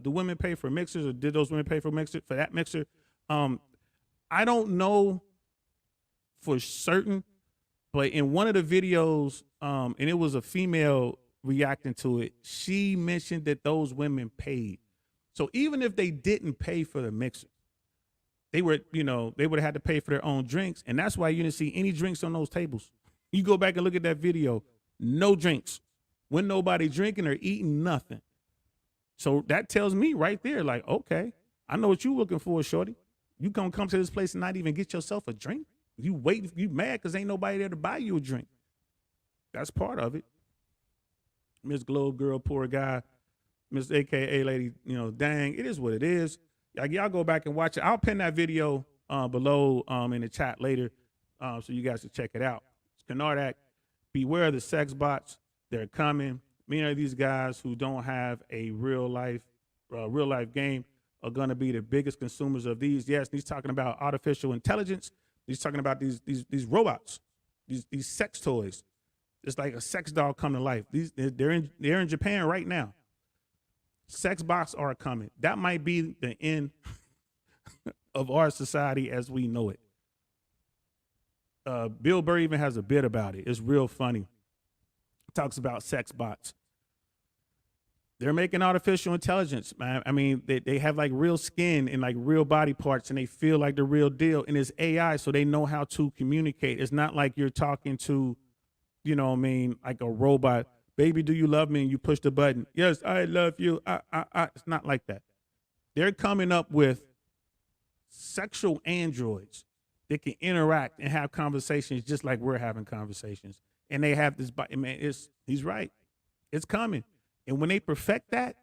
women pay for mixers, or did those women pay for that mixer? I don't know for certain, but in one of the videos, and it was a female reacting to it, she mentioned that those women paid. So even if they didn't pay for the mixer, they would have had to pay for their own drinks. And that's why you didn't see any drinks on those tables. You go back and look at that video, no drinks. When nobody drinking or eating nothing. So that tells me right there, like, okay, I know what you looking for, shorty. You gonna come to this place and not even get yourself a drink? You mad because ain't nobody there to buy you a drink. That's part of it. Miss Globe Girl, poor guy. Miss AKA lady, dang, it is what it is. Like, y'all go back and watch it. I'll pin that video below in the chat later so you guys can check it out. It's Canardac. Beware of the sex bots. They're coming. Many of these guys who don't have a real life game are going to be the biggest consumers of these. Yes, he's talking about artificial intelligence. He's talking about these robots, these sex toys. It's like a sex doll come to life. They're in Japan right now. Sex bots are coming. That might be the end of our society as we know it. Bill Burr even has a bit about it. It's real funny. Talks about sex bots. They're making artificial intelligence, man. I mean, they have like real skin and like real body parts, and they feel like the real deal. And it's AI, so they know how to communicate. It's not like you're talking to, like a robot. Baby, do you love me? And you push the button. Yes, I love you. It's not like that. They're coming up with sexual androids that can interact and have conversations just like we're having conversations. And they have this, man, he's right. It's coming. And when they perfect that,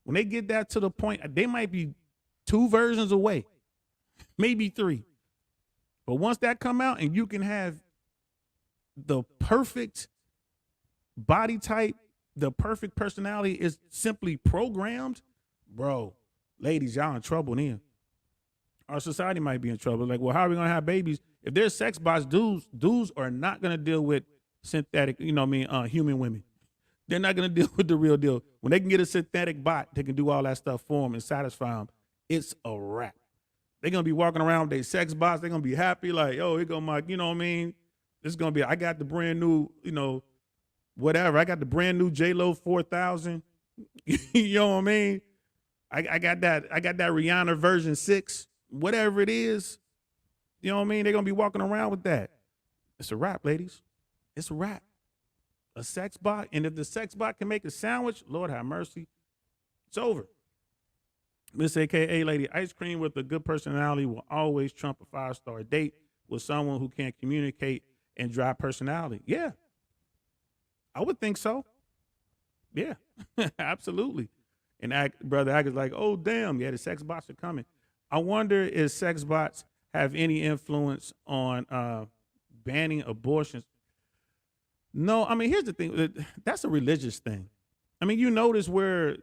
when they get that to the point, they might be 2 versions away, maybe 3. But once that come out and you can have the perfect body type, the perfect personality is simply programmed, bro, ladies, y'all in trouble then. Our society might be in trouble. Like, well, how are we going to have babies? If there's sex bots, dudes are not going to deal with synthetic, human women. They're not going to deal with the real deal. When they can get a synthetic bot that can do all that stuff for them and satisfy them, it's a wrap. They're going to be walking around with their sex bots. They're going to be happy like, here go my, It's going to be, I got the brand new, whatever. I got the brand new J-Lo 4000. You know what I mean? I got that Rihanna version 6, whatever it is. You know what I mean? They're going to be walking around with that. It's a wrap, ladies. It's a wrap. A sex bot. And if the sex bot can make a sandwich, Lord have mercy, it's over. Miss AKA Lady Ice Cream with a good personality will always trump a 5-star date with someone who can communicate and drive personality. Yeah, I would think so. Yeah, absolutely. And Brother Ag is like, oh, damn, yeah, the sex bots are coming. I wonder if sex bots have any influence on banning abortions. No, I mean, here's the thing. That's a religious thing. I mean, you notice where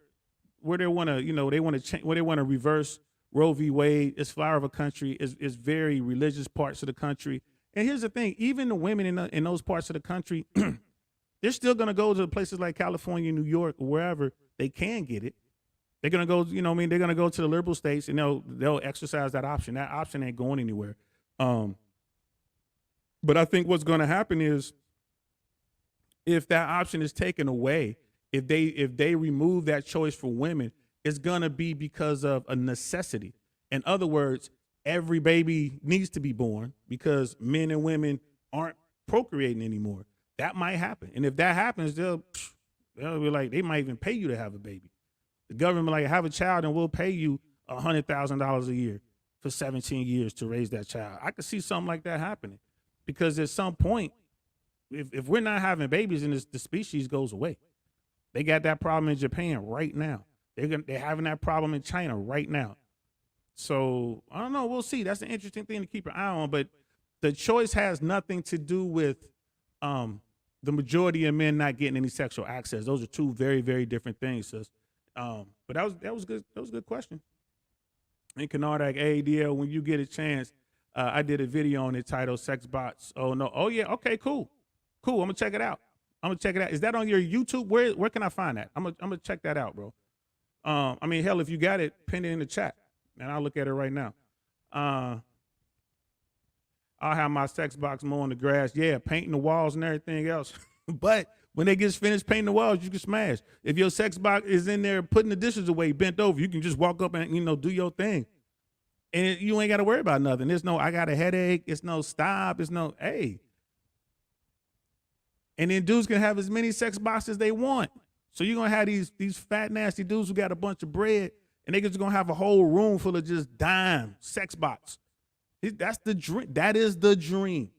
they want to, they want to change, where they want to reverse Roe v. Wade. It's flower of a country. Is very religious parts of the country. And here's the thing: even the women in those parts of the country, they're still going to go to places like California, New York, or wherever they can get it. They're going to go, they're going to go to the liberal states and they'll exercise that option. That option ain't going anywhere. But I think what's going to happen is if that option is taken away, if they remove that choice for women, it's going to be because of a necessity. In other words, every baby needs to be born because men and women aren't procreating anymore. That might happen. And if that happens, they'll be like, they might even pay you to have a baby. The government like, have a child and we'll pay you $100,000 a year for 17 years to raise that child. I could see something like that happening because at some point, if we're not having babies and the species goes away, they got that problem in Japan right now. They're having that problem in China right now. So I don't know. We'll see. That's an interesting thing to keep an eye on. But the choice has nothing to do with the majority of men not getting any sexual access. Those are two very, very different things, sis. But that was good. That was a good question. And Canardak ADL, when you get a chance, I did a video on it titled "Sex Bots." Oh no. Oh yeah. Okay. Cool. I'm gonna check it out. Is that on your YouTube? Where can I find that? I'm gonna check that out, bro. I mean, hell, if you got it, pin it in the chat, and I'll look at it right now. I'll have my sex box mowing the grass. Yeah, painting the walls and everything else. But when they get finished painting the walls, you can smash. If your sex box is in there putting the dishes away, bent over, you can just walk up and do your thing, and you ain't got to worry about nothing. There's no I got a headache. It's no stop. It's no hey. And then dudes can have as many sex boxes as they want. So you're gonna have these fat nasty dudes who got a bunch of bread, and they just gonna have a whole room full of just dime sex box. That's the dream. That is the dream.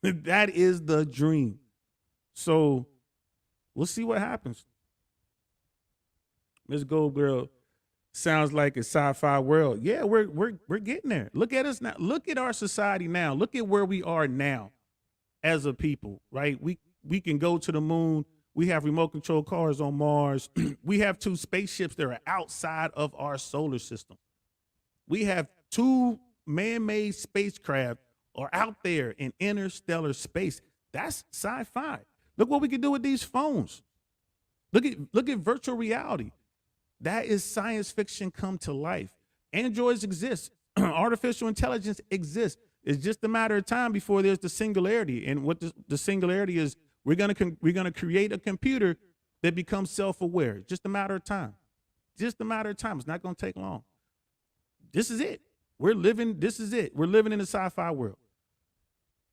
That is the dream. So we'll see what happens. Miss Gold Girl sounds like a sci-fi world. Yeah, we're getting there. Look at us now. Look at our society now. Look at where we are now as a people, right? We can go to the moon. We have remote control cars on Mars. We have 2 spaceships that are outside of our solar system. We have 2 man-made spacecraft are out there in interstellar space. That's sci-fi. Look what we can do with these phones. Look at virtual reality. That is science fiction come to life. Androids exist. Artificial intelligence exists. It's just a matter of time before there's the singularity. And what the singularity is, we're gonna create a computer that becomes self-aware. Just a matter of time. Just a matter of time. It's not gonna take long. This is it. This is it. We're living in a sci-fi world.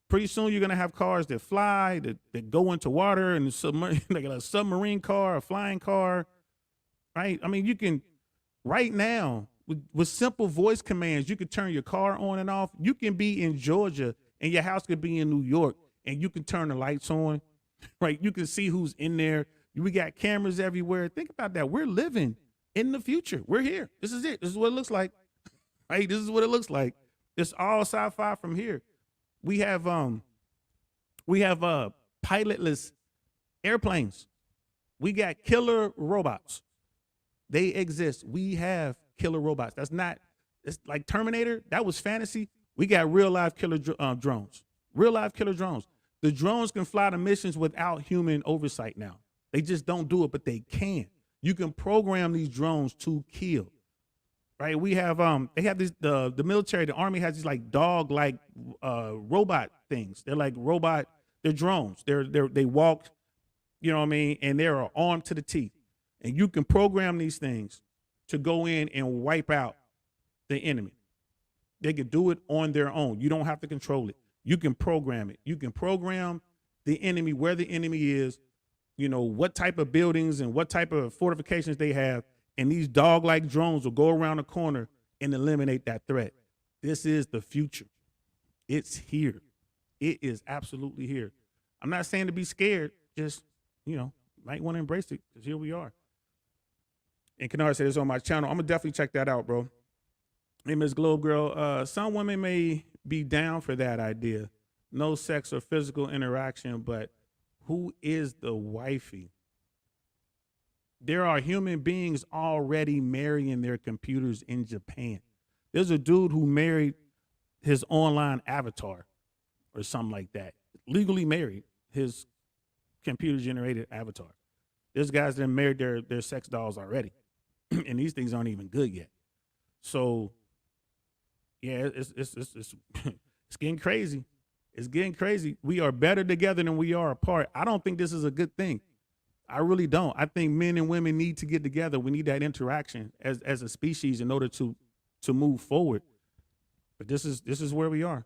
Pretty soon you're gonna have cars that fly, that go into water, and like a submarine car, a flying car, right? I mean, you can right now with simple voice commands, you can turn your car on and off. You can be in Georgia and your house could be in New York, and you can turn the lights on, right? You can see who's in there. We got cameras everywhere. Think about that. We're living in the future. We're here. This is it. This is what it looks like. Right? This is what it looks like. It's all sci-fi from here. We have pilotless airplanes. We got killer robots. They exist. We have killer robots. It's like Terminator. That was fantasy. We got real life killer drones. Real life killer drones. The drones can fly the missions without human oversight now. They just don't do it, but they can. You can program these drones to kill. Right? We have they have this the military, the army has these like dog like robot things. They're like robot, they're drones. They walk, you know what I mean, and they're armed to the teeth. And you can program these things to go in and wipe out the enemy. They can do it on their own. You don't have to control it. You can program it. You can program the enemy, where the enemy is, you know, what type of buildings and what type of fortifications they have, And these dog-like drones will go around the corner and eliminate that threat. This is the future. It's here. It is absolutely here. I'm not saying to be scared, just, might want to embrace it, because here we are. And Kennard said it's on my channel. I'm going to definitely check that out, bro. Hey, Miss Globe Girl, some women may be down for that idea. No sex or physical interaction, but who is the wifey? There are human beings already marrying their computers in Japan. There's a dude who married his online avatar or something like that. Legally married his computer-generated avatar. There's guys that married their sex dolls already. And these things aren't even good yet. So, yeah, it's getting crazy. It's getting crazy. We are better together than we are apart. I don't think this is a good thing. I really don't. I think men and women need to get together. We need that interaction as a species in order to move forward. But this is where we are.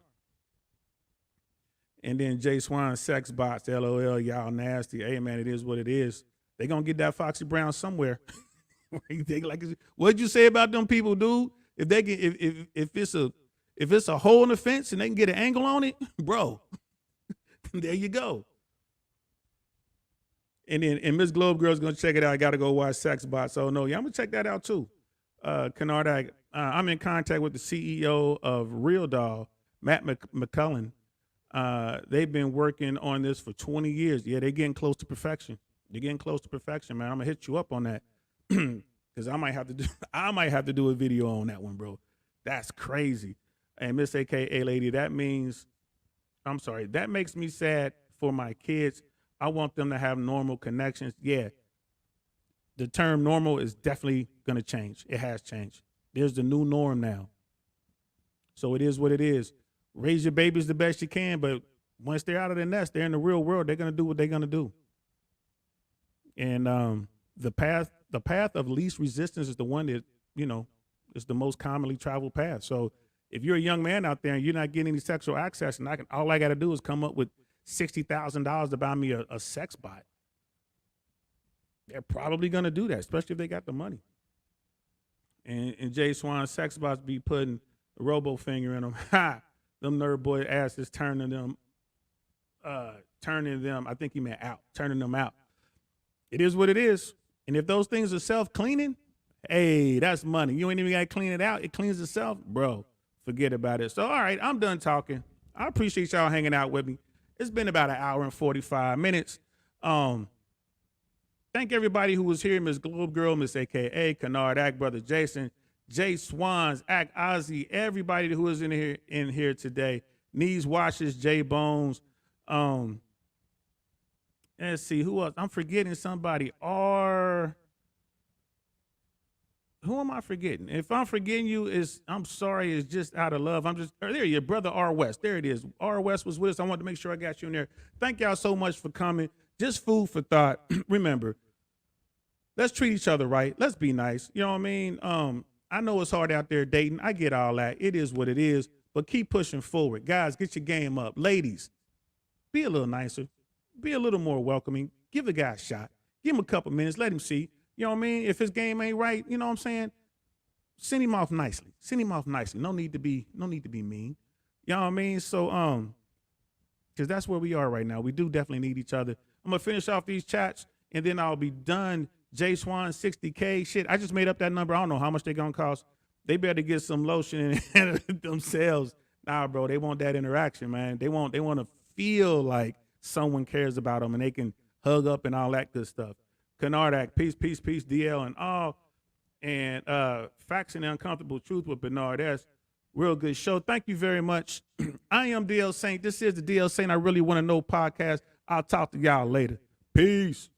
And then Jay Swan, sex bots, LOL, y'all nasty. Hey man, it is what it is. They gonna get that Foxy Brown somewhere. What'd you say about them people, dude? If they get if it's a hole in the fence and they can get an angle on it, bro, there you go. And Miss Globe Girl's gonna check it out. I gotta go watch Sex Bots. So no, yeah, I'm gonna check that out too. Kennard, I'm in contact with the CEO of Real Doll, Matt McCullen. They've been working on this for 20 years. Yeah, they're getting close to perfection. They're getting close to perfection, man. I'm gonna hit you up on that. Because I might have to do a video on that one, bro. That's crazy. And Miss AKA lady, that makes me sad for my kids. I want them to have normal connections. Yeah, the term normal is definitely gonna change. It has changed. There's the new norm now. So it is what it is. Raise your babies the best you can, but once they're out of the nest, they're in the real world, they're gonna do what they're gonna do. And the path of least resistance is the one that, is the most commonly traveled path. So if you're a young man out there and you're not getting any sexual access, and all I got to do is come up with $60,000 to buy me a sex bot, they're probably going to do that, especially if they got the money. And Jay Swan, sex bots be putting a robo finger in them. Ha! Them nerd boy asses turning them, I think he meant out, turning them out. It is what it is. And if those things are self-cleaning, hey, that's money. You ain't even got to clean it out. It cleans itself. Bro, forget about it. So, all right, I'm done talking. I appreciate y'all hanging out with me. It's been about 1 hour and 45 minutes. Thank everybody who was here, Miss Globe Girl, Miss AKA, Kennard Act, Brother Jason, Jay Swans, Act Ozzy, everybody who was in here today. Knees Washes, J Bones. Let's see, who else? I'm forgetting somebody. Who am I forgetting? If I'm forgetting you, I'm sorry, it's just out of love. There you, Brother R. West. There it is. R. West was with us. I wanted to make sure I got you in there. Thank y'all so much for coming. Just food for thought. Remember, let's treat each other right. Let's be nice. You know what I mean? I know it's hard out there dating. I get all that. It is what it is. But keep pushing forward. Guys, get your game up. Ladies, be a little nicer. Be a little more welcoming. Give the guy a shot. Give him a couple minutes. Let him see. You know what I mean? If his game ain't right, you know what I'm saying? Send him off nicely. Send him off nicely. No need to be mean. You know what I mean? So, because that's where we are right now. We do definitely need each other. I'm gonna finish off these chats and then I'll be done. J Swan 60K. Shit, I just made up that number. I don't know how much they're gonna cost. They better get some lotion in themselves. Nah, bro, they want that interaction, man. They want to feel like someone cares about them and they can hug up and all that good stuff. Kennard Act, peace, peace, peace, DL and all. And Facts and the Uncomfortable Truth with Bernard S. Real good show. Thank you very much. I am DL Saint. This is the DL Saint I Really Want to Know podcast. I'll talk to y'all later. Peace.